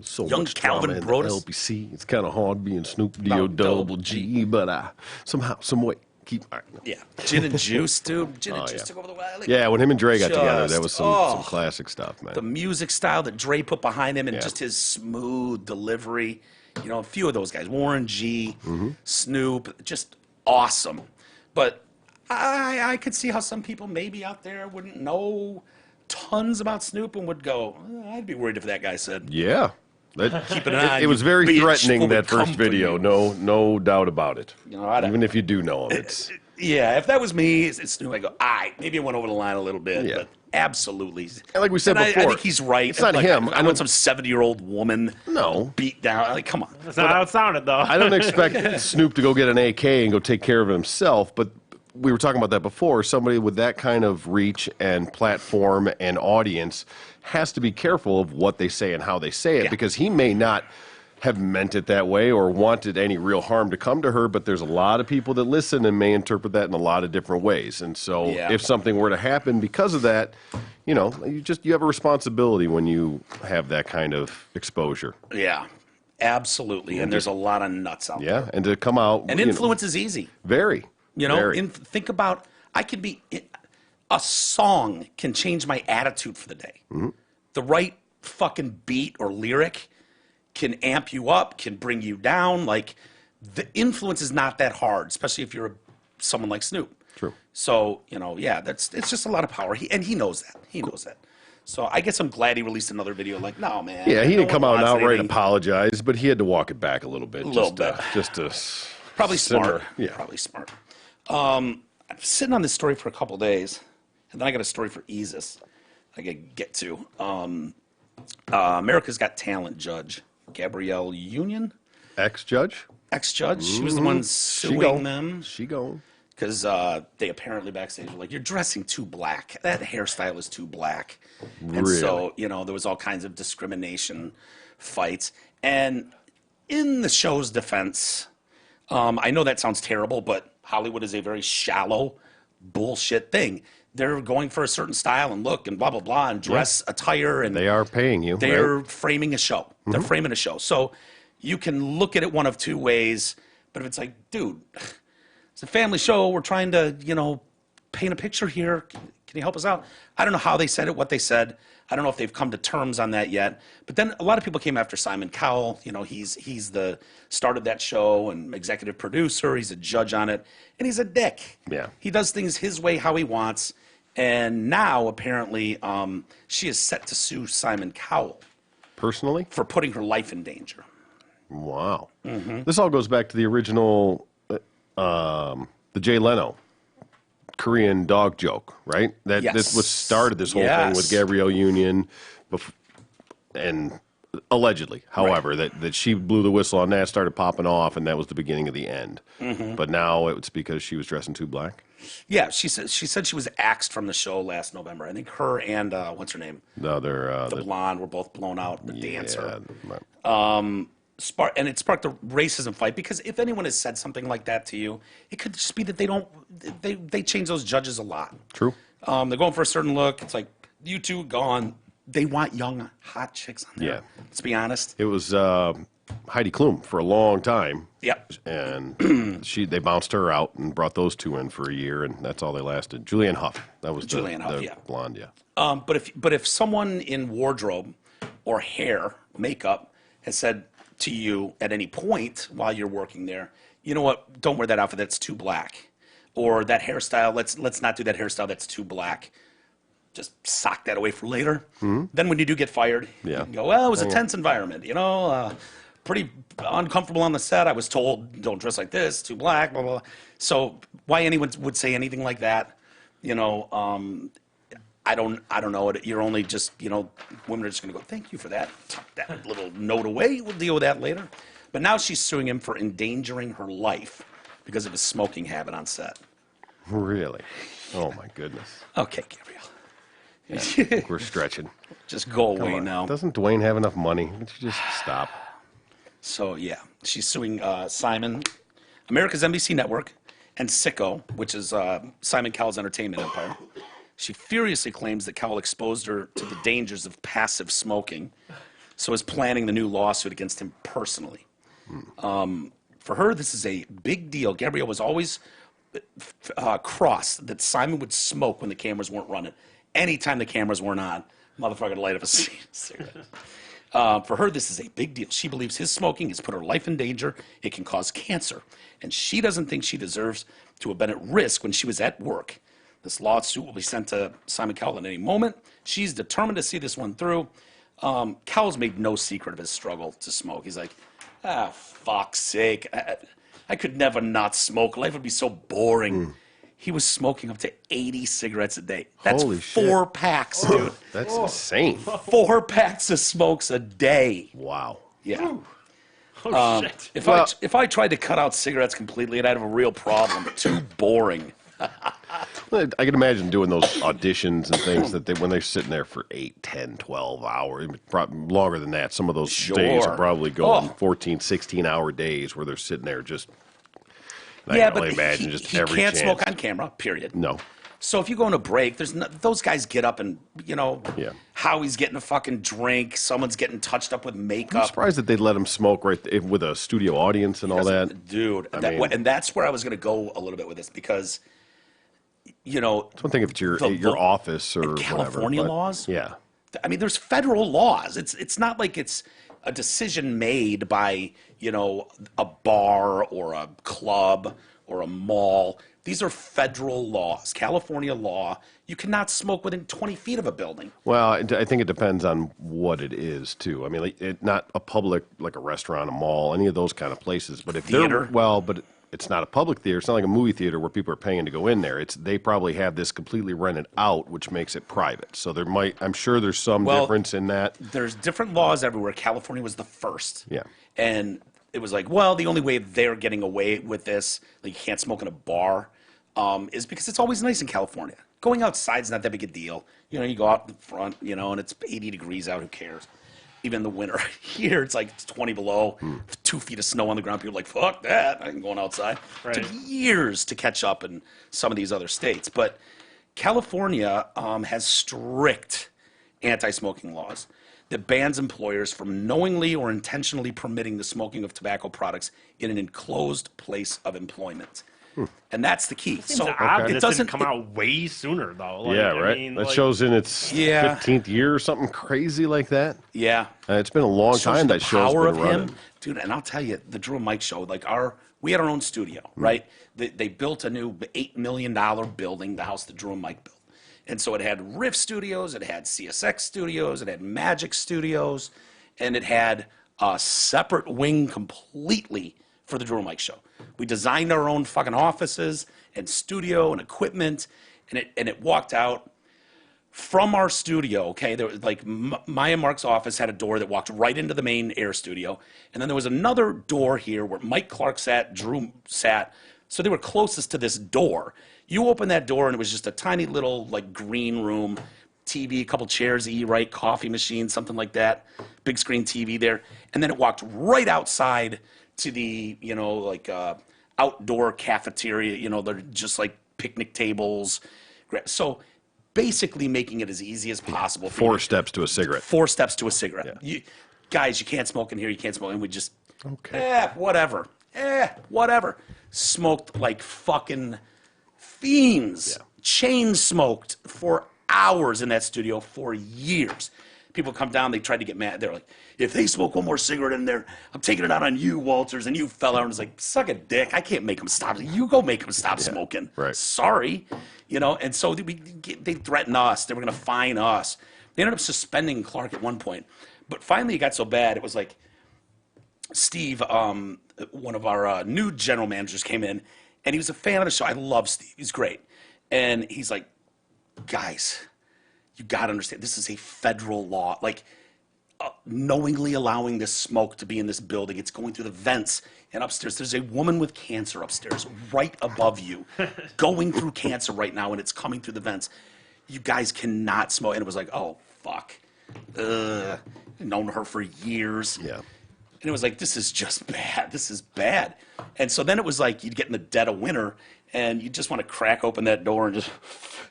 So Young much Calvin drama in the Brodus. LBC. It's kind of hard being Snoop No, double G, but I somehow, some way keep. All right, no. Yeah, Gin and Juice, dude. Gin and Oh, Juice yeah. took over the world. Yeah, when him and Dre got together, that Just- was some oh. classic stuff, man. The music style that Dre put behind him and Yeah. just his smooth delivery. A few of those guys, Warren G, Snoop, just awesome. But I could see how some people maybe out there wouldn't know tons about Snoop and would go, I'd be worried if that guy said, Yeah. Keep an eye on it was you, very bitch, threatening, before we that first come for video. you. No doubt about it. I don't- Even if you do know him, it's yeah, if that was me, it's Snoop, I go, maybe I went over the line a little bit, Yeah. but absolutely. And like we said And I before, think he's right. it's not Like, him. I want some 70-year-old woman No. beat down. Like, come on. That's not how it sounded, though. I don't expect Snoop to go get an AK and go take care of it himself, but we were talking about that before. Somebody with that kind of reach and platform and audience has to be careful of what they say and how they say it, Yeah. because he may not have meant it that way or wanted any real harm to come to her, but there's a lot of people that listen and may interpret that in a lot of different ways. And so Yeah. if something were to happen because of that, you have a responsibility when you have that kind of exposure. Yeah, absolutely. And there's a lot of nuts out there. Yeah, and to come out And influence is easy. very. Very. Think about, a song can change my attitude for the day. The right fucking beat or lyric can amp you up, can bring you down. Like, the influence is not that hard, especially if you're someone like Snoop. True. So, it's just a lot of power. He knows that. He knows that. So I guess I'm glad he released another video like, no, man. Yeah, he no didn't come one out and wants outright anything. apologize, but he had to walk it back a little bit. Little bit. Just to Probably simmer. smart. Yeah. Probably smart. I'm sitting on this story for a couple days, and then I got a story for Isis I got to get to. America's Got Talent judge Gabrielle Union, Ex-judge? ex-judge. She was the one She suing gone. them She gone. because they apparently backstage were like, "You're dressing too black. That hairstyle is too black." And so, there was all kinds of discrimination fights. And in the show's defense, I know that sounds terrible, but Hollywood is a very shallow bullshit thing. They're going for a certain style and look and blah, blah, blah, and dress attire. And They are paying you. they're right? framing a show. They're framing a show. So you can look at it one of two ways, but if it's like, dude, it's a family show. We're trying to, paint a picture here. Can you help us out? I don't know how they said it, what they said. I don't know if they've come to terms on that yet. But then a lot of people came after Simon Cowell. He's the started that show and executive producer. He's a judge on it, and he's a dick. Yeah. He does things his way, how he wants. And now apparently, she is set to sue Simon Cowell Personally? for putting her life in danger. Wow. Mm-hmm. This all goes back to the original, the Jay Leno Korean dog joke, right? That Yes. this was started this whole thing with Yes. Gabrielle Union, and allegedly, however, that she blew the whistle on that, started popping off, and that was the beginning of the end. Mm-hmm. But now it's because she was dressing too black. Yeah, she said she was axed from the show last November. I think her and what's her name, The other, the blonde, were both blown out. The dancer. right. And it sparked a racism fight because if anyone has said something like that to you, it could just be that they change those judges a lot. True. They're going for a certain look. It's like, you two gone. They want young, hot chicks on there. Yeah. Let's be honest. It was Heidi Klum for a long time. Yep. And they bounced her out and brought those two in for a year, and that's all they lasted. Julianne Hough, that was Julianne Hough, the yeah. blonde, yeah. But if someone in wardrobe or hair, makeup, has said to you at any point while you're working there, you know what, don't wear that outfit, that's too black. Or that hairstyle, let's not do that hairstyle, that's too black. Just sock that away for later. Then when you do get fired, Yeah. you can go, well, it was a tense environment, pretty uncomfortable on the set. I was told, don't dress like this, too black, blah, blah, blah. So why anyone would say anything like that, I don't know. You're only just, women are just going to go, thank you for that. Tuck that little note away. We'll deal with that later. But now she's suing him for endangering her life because of his smoking habit on set. Really? Oh, my goodness. Okay, Gabrielle. We're stretching. Just go away Come on. now. Doesn't Dwayne have enough money? Why don't you just stop? So, yeah, she's suing Simon, America's NBC Network, and Sicko, which is Simon Cowell's entertainment empire. She furiously claims that Cowell exposed her to the dangers of passive smoking, so is planning the new lawsuit against him personally. For her, this is a big deal. Gabrielle was always cross that Simon would smoke when the cameras weren't running. Anytime the cameras weren't on, motherfucker would light up a cigarette. For her, this is a big deal. She believes his smoking has put her life in danger. It can cause cancer. And she doesn't think she deserves to have been at risk when she was at work. This lawsuit will be sent to Simon Cowell at any moment. She's determined to see this one through. Cowell's made no secret of his struggle to smoke. He's like, fuck's sake. I could never not smoke. Life would be so boring. He was smoking up to 80 cigarettes a day. That's Holy shit. 4 packs, dude. That's insane. 4 packs of smokes a day. Wow. Yeah. Oh shit! If I tried to cut out cigarettes completely, I'd have a real problem. Too boring. I can imagine doing those auditions and things that when they're sitting there for 8, 10, 12 hours, longer than that. Some of those days Sure. are probably going Oh. 14, 16-hour days where they're sitting there just. I Yeah, can but only imagine just he every can't chance. smoke on camera, period. No. So if you go on a break, those guys get up and, Yeah. Howie's getting a fucking drink. Someone's getting touched up with I'm makeup. surprised that they'd let him smoke with a studio audience and all that. Dude, and that's where I was going to go a little bit with this because, It's one thing if it's your office or California whatever, but- laws? Yeah. I mean, there's federal laws. It's not like it's a decision made by, a bar or a club or a mall. These are federal laws, California law. You cannot smoke within 20 feet of a building. Well, I think it depends on what it is too. I mean, not a public like a restaurant, a mall, any of those kind of places. But if Theater? they're but it's not a public theater. It's not like a movie theater where people are paying to go in there. They probably have this completely rented out, which makes it private. So I'm sure there's some difference in that. There's different laws everywhere. California was the first. Yeah. And it was like, well, the only way they're getting away with this, like you can't smoke in a bar, is because it's always nice in California. Going outside's not that big a deal. You know, you go out in front, you know, and it's 80 degrees out. Who cares? Even in the winter. Here, it's like it's 20 below, 2 feet of snow on the ground. People are like, fuck that. I'm going outside. Right. It took years to catch up in some of these other states. But California has strict anti-smoking laws that bans employers from knowingly or intentionally permitting the smoking of tobacco products in an enclosed place of employment. And that's the key. Seems odd that it this doesn't didn't come out way sooner, though. Like, Yeah, I right. mean, That like, show's in its Yeah. 15th year or something crazy like that. Yeah. It's been a long Shows you time the that show's power been of running. him, dude. And I'll tell you, the Drew and Mike show, like we had our own studio, right? They built a new $8 million building, the house that Drew and Mike built, and so it had Riff Studios, it had CSX Studios, it had Magic Studios, and it had a separate wing completely for the Drew and Mike show. We designed our own fucking offices and studio and equipment, and it walked out from our studio. Okay, there was like Maya Mark's office had a door that walked right into the main air studio, and then there was another door here where Mike Clark sat, Drew sat, so they were closest to this door. You open that door and it was just a tiny little like green room, TV, a couple chairs, right, coffee machine, something like that, big screen TV there, and then it walked right outside to the, you know, like outdoor cafeteria, you know, they're just like picnic tables. So basically making it as easy as possible. For 4 you. steps to a cigarette. 4 steps to a cigarette. Guys, you can't smoke in here. You can't smoke. And we just, Okay. whatever. Whatever. Smoked like fucking fiends. Chain smoked for hours in that studio for years. People come down, they tried to get mad. They're like, if they smoke one more cigarette in there, I'm taking it out on you, Walters, and you fella. And it's like, suck a dick. I can't make them stop. You go make them stop smoking. right. Sorry. You know, and so they threatened us. They were going to fine us. They ended up suspending Clark at one point. But finally it got so bad, it was like Steve, one of our new general managers, came in, and he was a fan of the show. I love Steve. He's great. And he's like, guys, you got to understand, this is a federal law. Like, knowingly allowing this smoke to be in this building, it's going through the vents and upstairs. There's a woman with cancer upstairs right above you, going through cancer right now, and it's coming through the vents. You guys cannot smoke. And it was like, oh, fuck. Known her for years. Yeah. And it was like, this is just bad. This is bad. And so then it was like you'd get in the dead of winter and you just want to crack open that door and just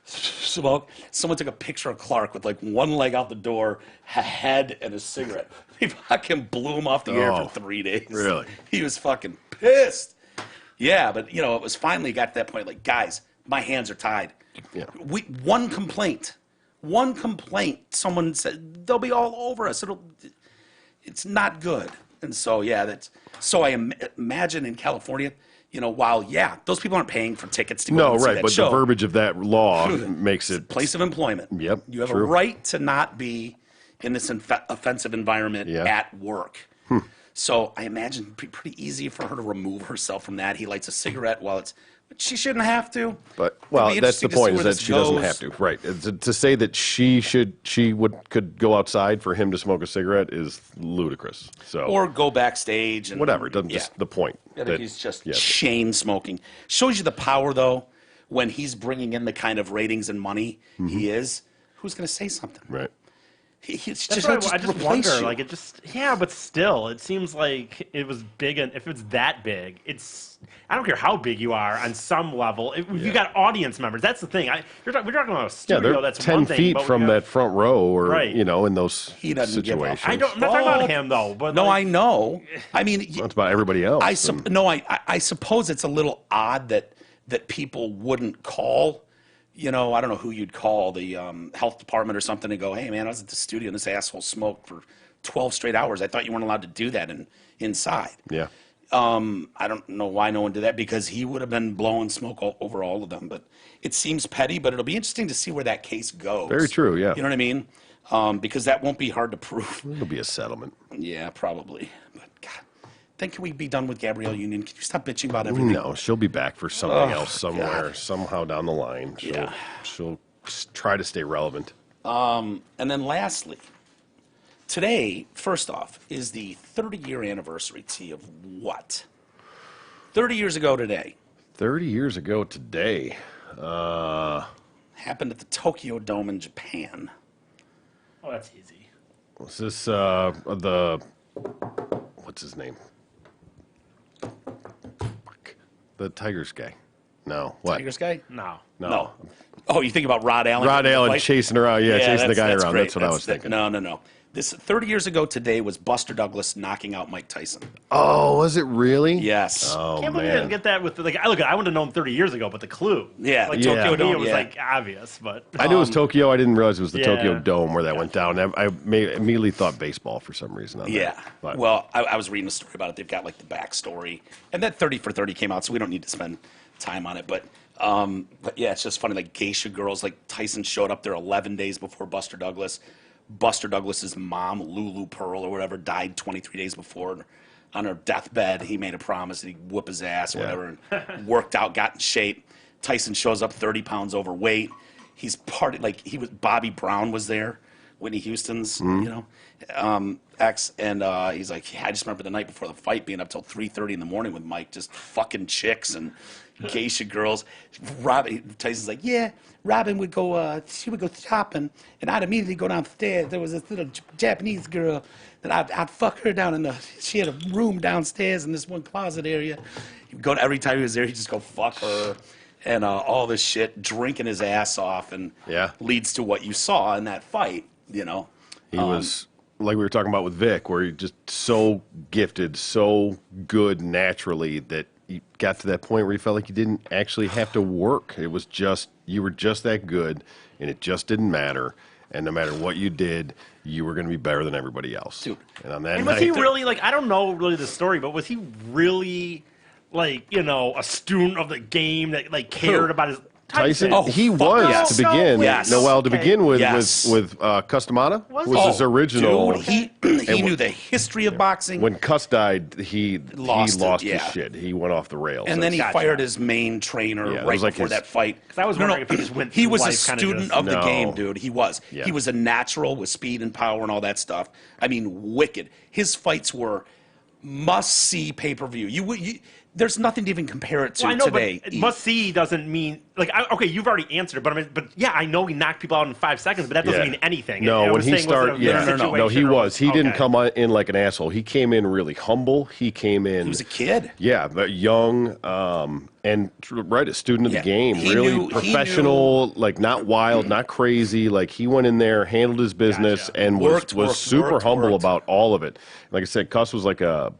smoke. Someone took a picture of Clark with like one leg out the door, a head, and a cigarette. He fucking blew him off the air for 3 days. Really? He was fucking pissed. Yeah, but you know, it was finally got to that point like, guys, my hands are tied. Yeah. One complaint. Someone said, they'll be all over us. It's not good. And so, yeah, so I imagine in California, you know, while, those people aren't paying for tickets to go No, and see right, that but show. the verbiage of that law makes it Place of employment. Yep, You have true. a right to not be in this offensive environment at work. So I imagine pretty easy for her to remove herself from that. He lights a cigarette while but she shouldn't have to. But It'd well, be that's the interesting to see point, is where that this she doesn't goes. have to. Right. To say that she could go outside for him to smoke a cigarette is ludicrous. So Or go backstage and whatever. It doesn't just the point. Yeah, that- he's just yeah. chain smoking. Shows you the power, though, when he's bringing in the kind of ratings and money he is. Who's going to say something? Right. He's That's just, why he'll just I just replace wonder, you. like, but still, it seems like it was big, and if it's that big, I don't care how big you are on some level. If you got audience members, that's the thing. We're talking about a Yeah, studio, they're that's 10 one thing. feet but from we have- that front row or, Right. you know, in those He doesn't give a situations. I'm not talking about him, though. But No, like, I know. I mean, That's about everybody else. I suppose it's a little odd that people wouldn't call. You know, I don't know who you'd call, the health department or something, and go, hey, man, I was at the studio and this asshole smoked for 12 straight hours. I thought you weren't allowed to do that inside. Yeah. I don't know why no one did that, because he would have been blowing smoke over all of them. But it seems petty, but it'll be interesting to see where that case goes. Very true, yeah. You know what I mean? Because that won't be hard to prove. It'll be a settlement. Yeah, probably. But God, then can we be done with Gabrielle Union? Can you stop bitching about everything? No, she'll be back for something else somewhere, somehow down the line. She'll try to stay relevant. And then lastly, today, first off, is the 30-year anniversary, T, of what? 30 years ago today. 30 years ago today. Happened at the Tokyo Dome in Japan. Oh, that's easy. Was this what's his name? Fuck. The Tigers guy. No. What? Tigers guy? No. No. Oh, you think about Rod Allen? Rod Allen Like- chasing around. Yeah, chasing the guy around. great. That's what I was thinking. No. This 30 years ago today was Buster Douglas knocking out Mike Tyson. Oh, was it really? Yes. Oh, Can't believe I didn't man. get that with I wouldn't have known 30 years ago, but the clue. Yeah, like the Tokyo Tokyo Dome Dome, was yeah. like obvious, but I knew it was Tokyo. I didn't realize it was the Yeah. Tokyo Dome where that went down. I immediately thought baseball for some reason. On Yeah. that. But Well, I was reading a story about it. They've got like the backstory, and that 30 for 30 came out, so we don't need to spend time on it. But yeah, it's just funny. Like geisha girls, like Tyson showed up there 11 days before Buster Douglas. Buster Douglas's mom, Lulu Pearl or whatever, died 23 days before. And on her deathbed, he made a promise that he'd whoop his ass or whatever, and worked out, got in shape. Tyson shows up 30 pounds overweight. He's Bobby Brown was there, Whitney Houston's, ex, and he's like, yeah, I just remember the night before the fight being up till 3:30 in the morning with Mike, just fucking chicks and geisha girls. Tyson's like, yeah, Robin would go, she would go shopping, and I'd immediately go downstairs. There was this little Japanese girl that I'd fuck her down in she had a room downstairs in this one closet area. He'd go to, every time he was there, he'd just go fuck her. And all this shit, drinking his ass off, and leads to what you saw in that fight, he was, like we were talking about with Vic, where he just so gifted, so good naturally that he got to that point where he felt like he didn't actually have to work. It was just, you were just that good, and it just didn't matter. And no matter what you did, you were going to be better than everybody else. Dude. And on that And was night, he really I don't know really the story, but was he really a student of the game that cared about his Tyson, Oh, he fuck was yes. to begin. Yes. No, well, to Okay. begin with, Yes. with Custamata was he? his original. Dude, he knew the history of boxing. When Cuss died, he Lost lost it, his yeah. shit. He went off the rails. And then he Gotcha. fired his main trainer Yeah, it right was like before his- that fight. I was wondering if he just went He through was a life kinda student just- of the No. game, dude. He was. Yeah. He was a natural with speed and power and all that stuff. I mean, wicked. His fights were must-see pay-per-view. There's nothing to even compare it to Well, I know, today. but must see doesn't mean okay. You've already answered it, but yeah, I know he knocked people out in 5 seconds, but that doesn't mean anything. No, I when was he saying, was it started, a yeah, situation no, he or was. He didn't okay. come in like an asshole. He came in really humble. He came in. He was a kid. Yeah, but young, and right, a student of Yeah. the game. He Really knew- he professional, like not wild, not crazy. Like he went in there, handled his business, Gotcha. and Worked, was worked, super worked, humble worked. about all of it. Like I said, Cuss was like a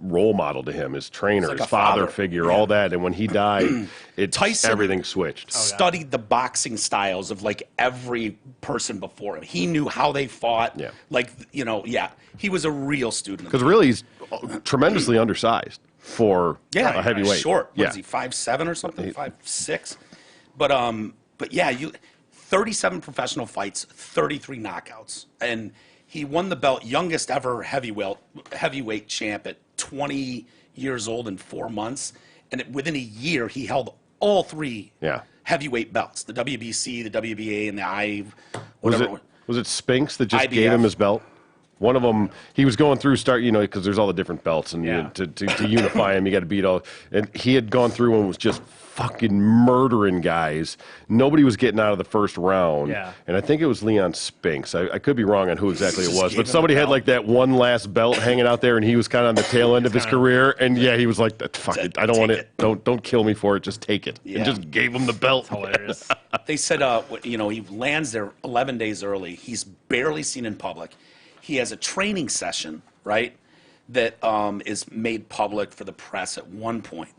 role model to him, his trainer, like his a father. figure, Yeah. all that. And when he died, Tyson- everything switched. Studied the boxing styles of like every person before him. He knew how they fought. Yeah. He was a real student. Because really, he's tremendously undersized for a heavyweight. Short. What Yeah. is he? 5'7" or something? 5'6". But yeah, 37 professional fights, 33 knockouts, and he won the belt, youngest ever heavyweight champ at 20 years old and 4 months, and within a year he held all three heavyweight belts: the WBC, the WBA, and the whatever. Was it Spinks that just IBF. gave him his belt? One of them, he was going through because there's all the different belts, and to unify them, you got to beat all. And he had gone through and was just fucking murdering guys. Nobody was getting out of the first round. Yeah. And I think it was Leon Spinks. I could be wrong on who exactly it Just was, gave but him somebody the had belt. like that one last belt hanging out there, and he was kind of on the tail end of his career. And yeah, he was like, "Fuck it, I don't want Take it. Don't kill me for it. Just take it." Yeah. And just gave him the belt. Hilarious. They said, he lands there 11 days early. He's barely seen in public. He has a training session, right, that is made public for the press at one point.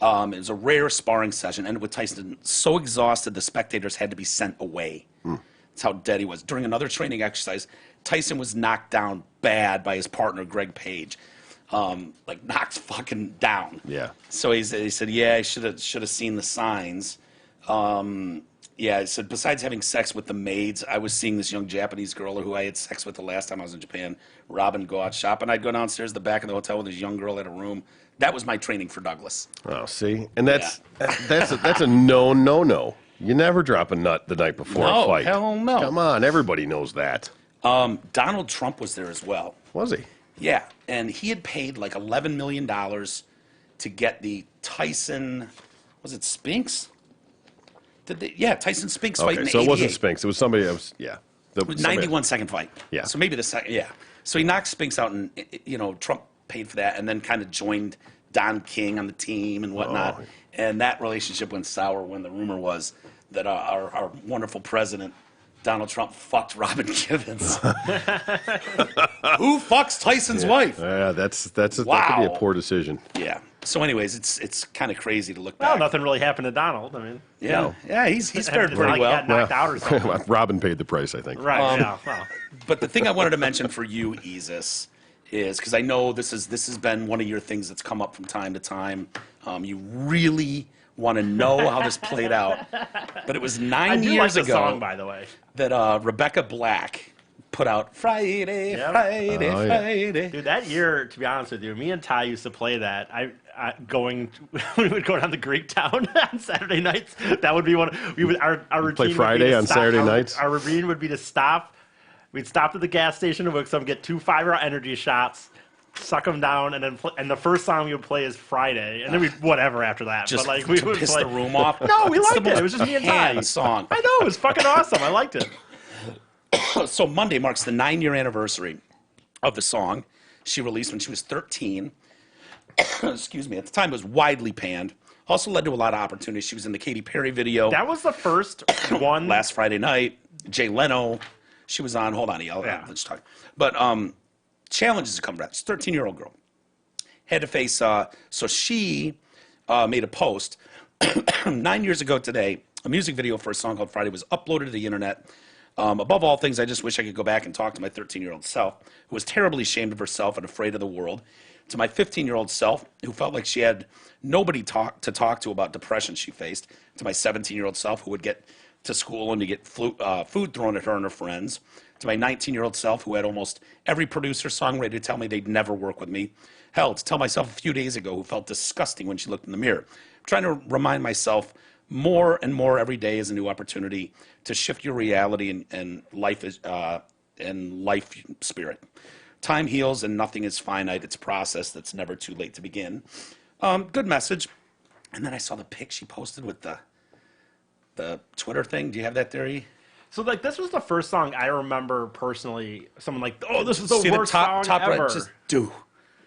It was a rare sparring session, and with Tyson so exhausted, the spectators had to be sent away. That's how dead he was. During another training exercise, Tyson was knocked down bad by his partner, Greg Page. Knocked fucking down. Yeah. So he said, yeah, I should have seen the signs. Yeah, so besides having sex with the maids, I was seeing this young Japanese girl who I had sex with the last time I was in Japan. Robin go out shopping. I'd go downstairs to the back of the hotel with this young girl at a room. That was my training for Douglas. Oh, see, and that's a no. You never drop a nut the night before a No, fight. hell no. Come on, everybody knows that. Donald Trump was there as well. Was he? Yeah, and he had paid like $11 million to get the Tyson, was it Spinks? Tyson Spinks fight Okay, in so it wasn't 88. Spinks. It was somebody else. Yeah. It was 91-second fight. Yeah. So maybe the second, yeah. So he knocked Spinks out, and Trump paid for that, and then kind of joined Don King on the team and whatnot. Oh. And that relationship went sour when the rumor was that our wonderful president Donald Trump fucked Robin Givens. Who fucks Tyson's wife? Yeah, that could be a Wow. poor decision. Yeah. So, anyways, it's kind of crazy to look Well, back. nothing really happened to Donald. I mean, Yeah, yeah, he's fared it's not pretty like he got well. knocked out or something. Robin paid the price, I think. Right. Yeah. Well, But the thing I wanted to mention for you, Isis, is because I know this has been one of your things that's come up from time to time. You really want to know how this played out. But it was I 9 do like years the ago song, by the way. that Rebecca Black put out Friday, Yep. Friday, Oh, yeah. Friday. Dude, that year, to be honest with you, me and Ty used to play that. We would go down to Greektown on Saturday nights. That would be one. We would our routine play would be Friday to on stop- Saturday our- nights? Our routine would be to stop. We'd stop at the gas station to some get 2 5-hour energy shots, suck them down, and then and the first song we would play is Friday, and then we whatever after that. Just but like we to would piss play the room off. No, we It's the liked it. most It was just me and canned Ty. song. I know it was fucking awesome. I liked it. So Monday marks the 9-year anniversary of the song she released when she was 13. Excuse me. At the time, it was widely panned. Also led to a lot of opportunities. She was in the Katy Perry video That was the first one. last Friday night. Jay Leno, she was on. Hold on, Yeah. let's talk. But challenges to come back. She's a 13-year-old girl. Had to face. So she made a post 9 years ago today. A music video for a song called Friday was uploaded to the internet. Above all things, I just wish I could go back and talk to my 13-year-old self, who was terribly ashamed of herself and afraid of the world. To my 15-year-old self, who felt like she had nobody to talk to about depression she faced. To my 17-year-old self, who would get to school and to get food thrown at her and her friends. To my 19-year-old self, who had almost every producer, songwriter tell me they'd never work with me. Hell, to tell myself a few days ago who felt disgusting when she looked in the mirror. I'm trying to remind myself more and more every day is a new opportunity to shift your reality and life spirit. Time heals and nothing is finite. It's a process that's never too late to begin. Good message. And then I saw the pic she posted with the Twitter thing. Do you have that theory? So like this was the first song I remember personally. Someone like, oh, this is the See worst song top ever. right. Just do.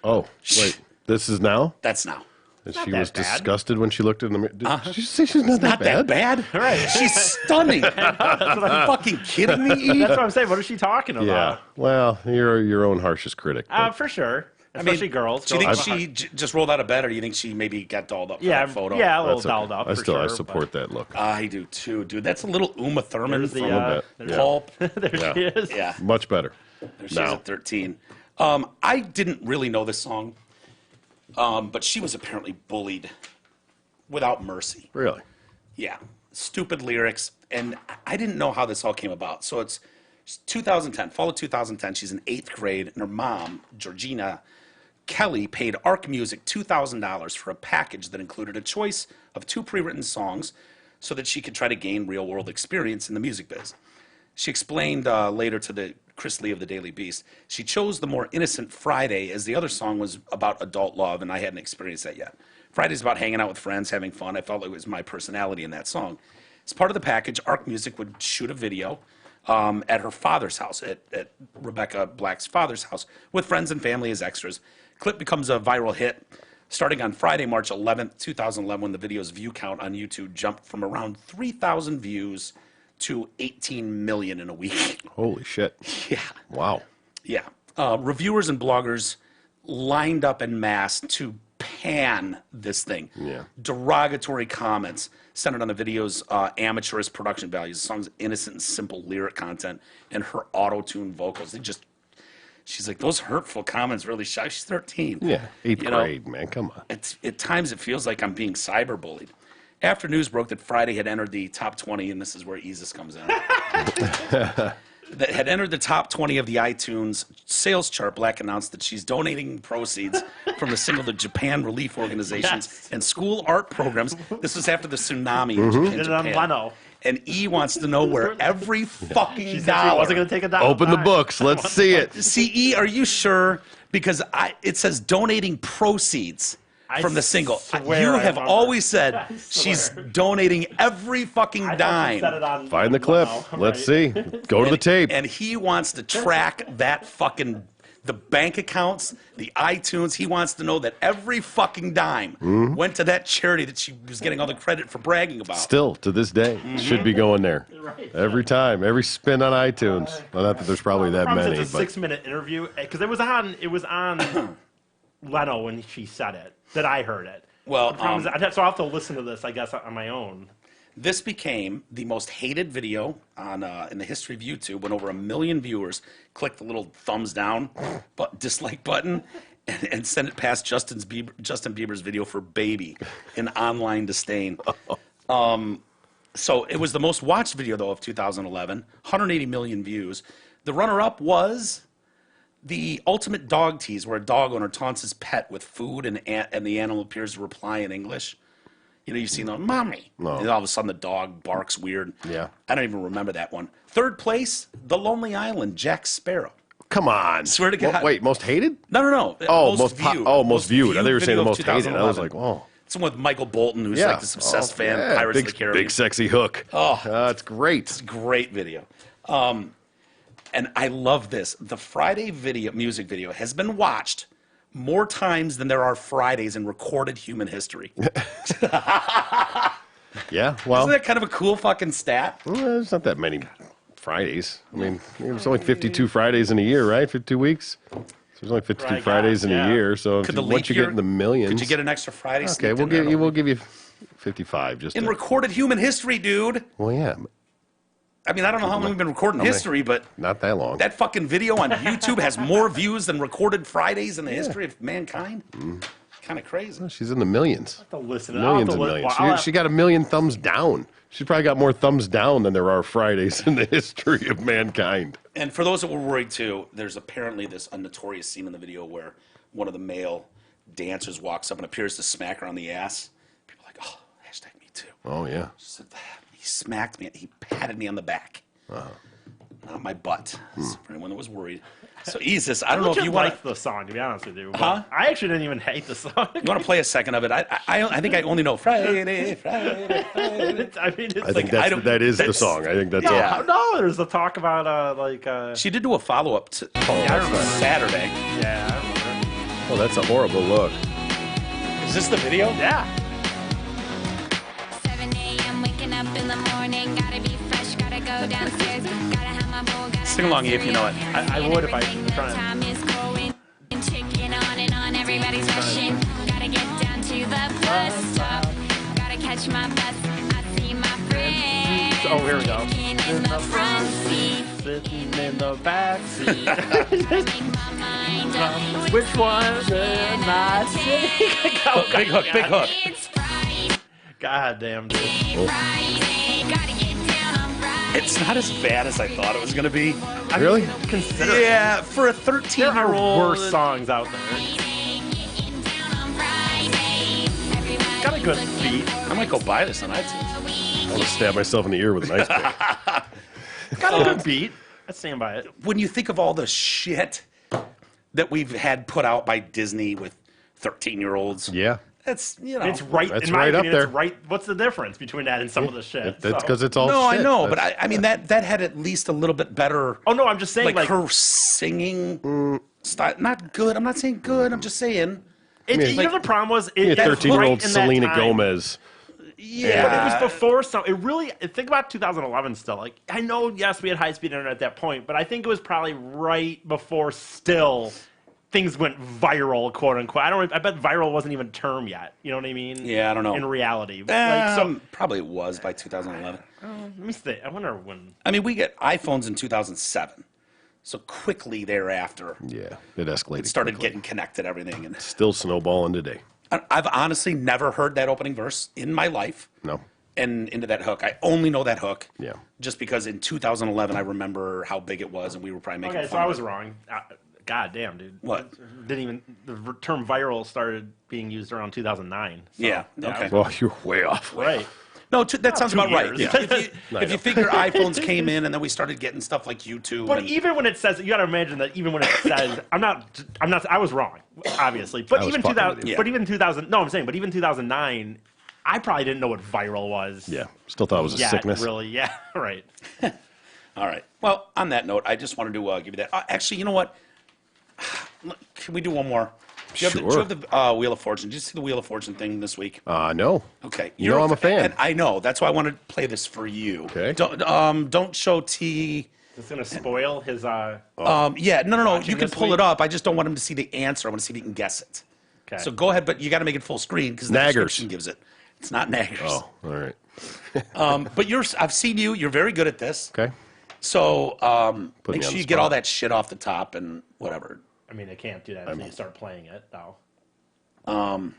Oh, wait. This is now? That's now. And not she that was bad. disgusted when she looked in the mirror. Did you say she's not that Not that bad? bad. Right. She's stunning. Are you fucking kidding me, E? That's what I'm saying. What is she talking Yeah. about? Well, you're your own harshest critic. but- For sure. Especially girls. Do you think Girls have a she just rolled out of bed, or do you think she maybe got dolled up for Yeah, that photo? yeah, a little That's okay. dolled up. I for sure, support that look. I do too, dude. That's a little Uma Thurman There's the, from bit. there's- Yeah. Pulp. there Yeah. she is. Yeah, Much better. there she is Now. at 13. I didn't really know this song, but she was apparently bullied without mercy. Really? Yeah, stupid lyrics, and I didn't know how this all came about. So it's 2010, fall of 2010. She's in 8th grade, and her mom, Georgina Kelly, paid Arc Music $2,000 for a package that included a choice of 2 pre-written songs so that she could try to gain real-world experience in the music biz. She explained later to the Chris Lee of the Daily Beast, she chose the more innocent Friday as the other song was about adult love, and I hadn't experienced that yet. Friday's about hanging out with friends, having fun. I felt like it was my personality in that song. As part of the package, Arc Music would shoot a video at her father's house, at Rebecca Black's father's house, with friends and family as extras. Clip becomes a viral hit. Starting on Friday, March 11th, 2011, when the video's view count on YouTube jumped from around 3,000 views to 18 million in a week. Holy shit. Yeah. Wow. Yeah. Reviewers and bloggers lined up en masse to pan this thing. Yeah. Derogatory comments centered on the video's amateurish production values, the song's innocent and simple lyric content, and her auto-tune vocals. She's like, those hurtful comments really shock. She's 13. Yeah. 8th You know, grade, man. Come on. at times it feels like I'm being cyberbullied. after news broke that Friday had entered the top 20, and this is where Isis comes in, that had entered the top 20 of the iTunes sales chart, Black announced that she's donating proceeds from the single to Japan relief organizations Yes. and school art programs. This was after the tsunami Mm-hmm. in Did it on Japan. Leno. And E wants to know where every fucking She said she dollar. wasn't going to take a dollar. Open the books. Let's see it. CE, are you sure? Because it says donating proceeds from the single. swear You I have remember. always said I she's swear. donating every fucking I thought you said it dime. on Find the clip. Leno, Let's right? see. Go to the tape. And he wants to track that fucking, the bank accounts, the iTunes. He wants to know that every fucking dime Mm-hmm. went to that charity that she was getting all the credit for bragging about. Still, to this day, should be going there. Every time. Every spin on iTunes. Well, not that there's probably that Problem is many, it's a but 6-minute interview because it was on Leno when she said it that I heard it. Well, The problem is, so I'll have to listen to this, I guess, on my own. This became the most hated video on in the history of YouTube when over 1 million viewers clicked the little thumbs down dislike button and sent it past Justin Bieber's video for Baby in online disdain. So it was the most watched video, though, of 2011, 180 million views. The runner-up was the ultimate dog tease, where a dog owner taunts his pet with food and the animal appears to reply in English. You know, you've seen the mommy. No. And all of a sudden the dog barks weird. Yeah. I don't even remember that one. Third place, The Lonely Island, Jack Sparrow. come on. Swear to God. Wait, most hated? No. Oh, most viewed. I thought you were saying the video of most hated. I was 2011. like, oh. It's one with Michael Bolton, who's like this obsessed fan of Pirates big, of the Caribbean. Big sexy hook. Oh. It's great. Great video. And I love this. The Friday music video has been watched more times than there are Fridays in recorded human history. Yeah, well, Isn't that kind of a cool fucking stat? there's not that many Fridays. I mean, there's only 52 Fridays in a year, right? 52 weeks. So there's only 52 Right, Fridays in yeah. a year. So if Could you, the once leap you year, get in the millions, Could you get an extra Friday? okay, sneaked we'll in there? give you 55. Just In to, recorded human history, dude. well, yeah, I mean, I don't know how long we've been recording history, but not that long. that fucking video on YouTube has more views than recorded Fridays in the history of mankind. Kind of crazy. She's in the millions. To listen. Millions and millions. She got 1 million thumbs down. She's probably got more thumbs down than there are Fridays in the history of mankind. And for those that were worried too, there's apparently a notorious scene in the video where one of the male dancers walks up and appears to smack her on the ass. People are like, oh, hashtag me too. Oh, yeah. So he smacked me. He patted me on the back, not my butt. For anyone that was worried. So Isis, I don't know if you want like the song, to be honest with you. but Huh? I actually didn't even hate the song. You want to play a second of it? I think I only know Friday, Friday. I mean, it's I like, think I don't- that is the that's- song. I think that's Yeah. all. no, there's a talk about She did do a follow-up to I remember. Saturday. yeah, I remember. Oh, that's a horrible look. Is this the video? Yeah. 7 a.m. waking up in the morning, gotta be fresh, gotta go downstairs, gotta have my bowl, gotta Sing along, if you know it. I would if I was trying. Time is going, chicken on and on, everybody's rushing, gotta get down to the bus stop, gotta catch my bus, I see my friends. Oh, here we go. Kicking in the front seat, Sitting in the back seat. make my mind up. Which one should I sing? Oh, Big hook, big hook. It's Friday, God damn, dude. Friday, gotta get down on Friday. It's not as bad as I thought it was going to be. Really? Consider it. Yeah, for a There are 13-year-old. worse songs out there. Got a good beat. I might go buy this on iTunes. I'm going to stab myself in the ear with an ice pick. Got a good beat. I stand by it. When you think of all the shit that we've had put out by Disney with 13-year-olds, Yeah. that's, you know. It's right. That's in my right up opinion, there. It's right. What's the difference between that and some of the shit? That's So- because it's all No, shit. I know, but That's- I mean, that had at least a little bit better, Oh no, I'm just saying like, like, her singing style. Not good. I'm not saying good. I'm just saying. you know the problem was it, Yeah, that 13-year-old right in that Selena time- Gomez. Yeah. But it was before, so it really. Think about 2011 still. Like, I know, yes, we had high speed internet at that point, but I think it was probably right before still things went viral, quote unquote. I bet viral wasn't even a term yet. You know what I mean? Yeah, I don't know. In reality. Like, so, Probably it was by 2011. let me think. I wonder when. I mean, we get iPhones in 2007. So quickly thereafter, Yeah, it escalated. it started quickly. getting connected, everything. And Still snowballing today. I've honestly never heard that opening verse in my life. No. And into that hook. I only know that hook. Yeah. Just because in 2011, I remember how big it was, and we were probably making Okay, fun so I of was it. wrong. God damn, dude. What? Didn't even the term viral started being used around 2009. So, Yeah, I okay. was Well, you're way off. right. No, that sounds 2 about right. years. If you figure iPhones came in, and then we started getting stuff like YouTube. But and- even when it says, you got to imagine that even when it says, I was wrong, obviously. But I was even fucking 2000, with you. but even 2000, no, I'm saying, but even 2009, I probably didn't know what viral was. Yeah. Still thought it was a yet, sickness. really. Yeah, right. All right. Well, on that note, I just wanted to give you that. Actually, you know what? Can we do one more? Do you have the Wheel of Fortune? Did you see the Wheel of Fortune thing this week? No. Okay. You know I'm a fan. And I know. That's why I wanted to play this for you. Okay. Don't show T. It's going to spoil his. Yeah. No. You can this pull week? it up. I just don't want him to see the answer. I want to see if he can guess it. Okay. So go ahead, but you got to make it full screen because the Naggers. description gives it. It's not Naggers. Oh, all right. But I've seen you. You're very good at this. Okay. So Put me make on sure the you get all spot. that shit off the top and whatever. I mean, I can't do that until you start playing it, though. I'm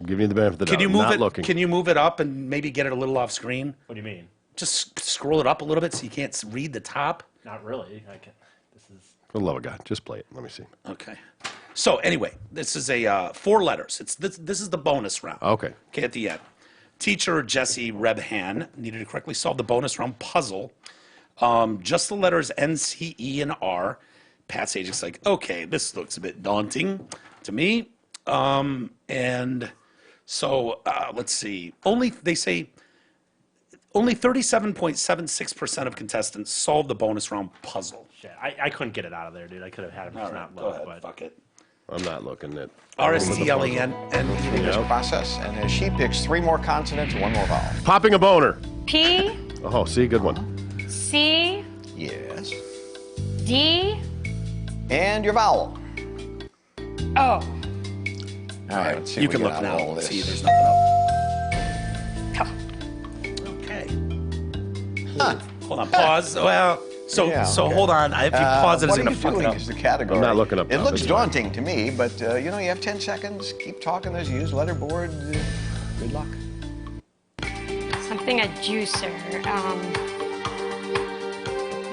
giving you the benefit of the doubt. Can you I'm move not it? looking. Can you move it up and maybe get it a little off screen? What do you mean? Just scroll it up a little bit so you can't read the top. Not really. I can. This is. For the love of God, just play it. Let me see. Okay. So anyway, this is a 4 letters. This is the bonus round. Okay. Okay, at the end. Teacher Jesse Rebhan needed to correctly solve the bonus round puzzle. Just the letters N, C, E, and R. Pat Sajak's like, okay, this looks a bit daunting to me. And so let's see. They say only 37.76% of contestants solved the bonus round puzzle. Shit. I couldn't get it out of there, dude. I could have had him just All not right, look. go ahead. But Fuck it. I'm not looking at RSTLEN. This process, and as she picks 3 more consonants, 1 more vowel. Popping a boner. P, Oh, see, good one. C, Yes. D, And your vowel. O. All right, let's see You if can we look get out of all now. this. See, there's nothing up. Okay. Hold on. Pause. Well, Yeah, okay. hold on. If you pause it, it's what going are to you fuck it doing up. is the category. I'm not looking up It now, looks that's fine. daunting to me, but you know, you have 10 seconds. Keep talking as you use letterboard. Good luck. Something a juicer.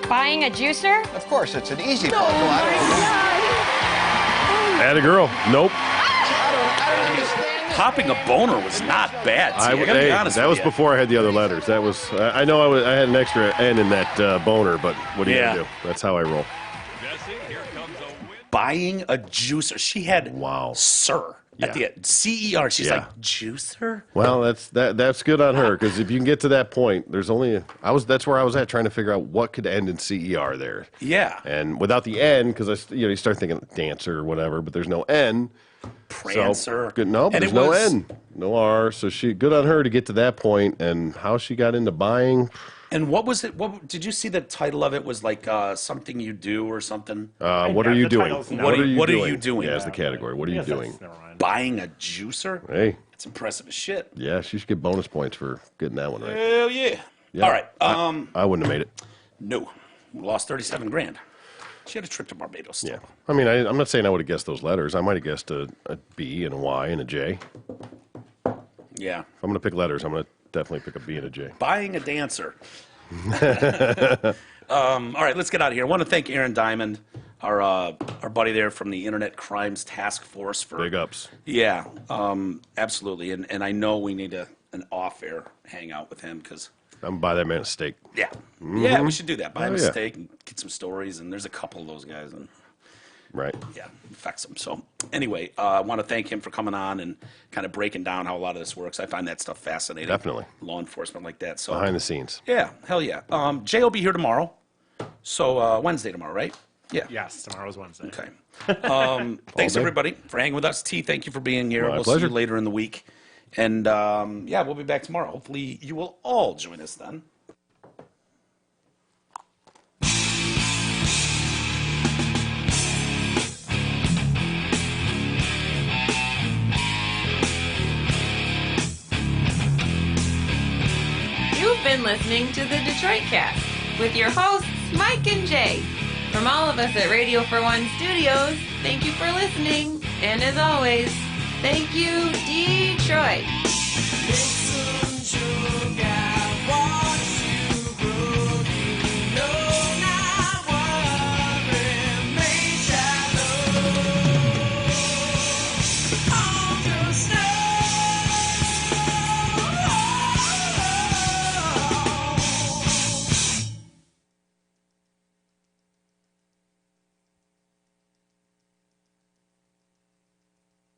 Buying a juicer? Of course, it's an easy puzzle. I Add a girl. Nope. don't understand this. Popping a boner was not bad. See, I gotta be honest that with was you. before I had the other letters. That was. I know I had an extra N in that boner, but what are you Yeah. gonna do? That's how I roll. Buying a juicer. She had Wow. sir Yeah. at the end. CER. She's Yeah. like, juicer? Well, that's good on her because if you can get to that point, there's only that's where I was at trying to figure out what could end in CER there, Yeah. and without the N because you start thinking dancer or whatever, but there's no N. Prancer. So, good, no, And there's it no was- N, no R. So good on her to get to that point, and how she got into buying. And what was it? What did you see? The title of it was like something you do or something. What Yeah, are you the doing? title's not- What are you doing? Yeah, is the category. What are you Yes, that's- doing? Never mind. Buying a juicer? Hey, It's impressive as shit. yeah, she should get bonus points for getting that one right. Hell yeah. Yeah. All right. I wouldn't have made it. No. We lost 37 grand. She had a trip to Barbados still. Yeah, I mean, I'm not saying I would have guessed those letters. I might have guessed a B and a Y and a J. Yeah. If I'm going to pick letters, I'm going to definitely pick a B and a J. Buying a dancer. All right, let's get out of here. I want to thank Aaron Diamond, our buddy there from the Internet Crimes Task Force for Big ups. Yeah, absolutely. And I know we need an off-air hangout with him because I'm going to buy that man a steak. yeah, yeah, we should do that. Buy him Oh, a yeah. steak and get some stories. And there's a couple of those guys, and Right. yeah, affects him. So anyway, I want to thank him for coming on and kind of breaking down how a lot of this works. I find that stuff fascinating. Definitely. Law enforcement like that. So Behind the scenes. yeah, hell yeah. Jay will be here tomorrow. So Wednesday tomorrow, right? Yeah. Yes, tomorrow's Wednesday. Okay. Thanks day. everybody for hanging with us. T, thank you for being here. My We'll pleasure. see you later in the week. And yeah, we'll be back tomorrow. Hopefully you will all join us then. You've been listening to the Detroit Cast with your hosts, Mike and Jay. From all of us at Radio for One Studios, thank you for listening. And as always, Thank you, Detroit. Big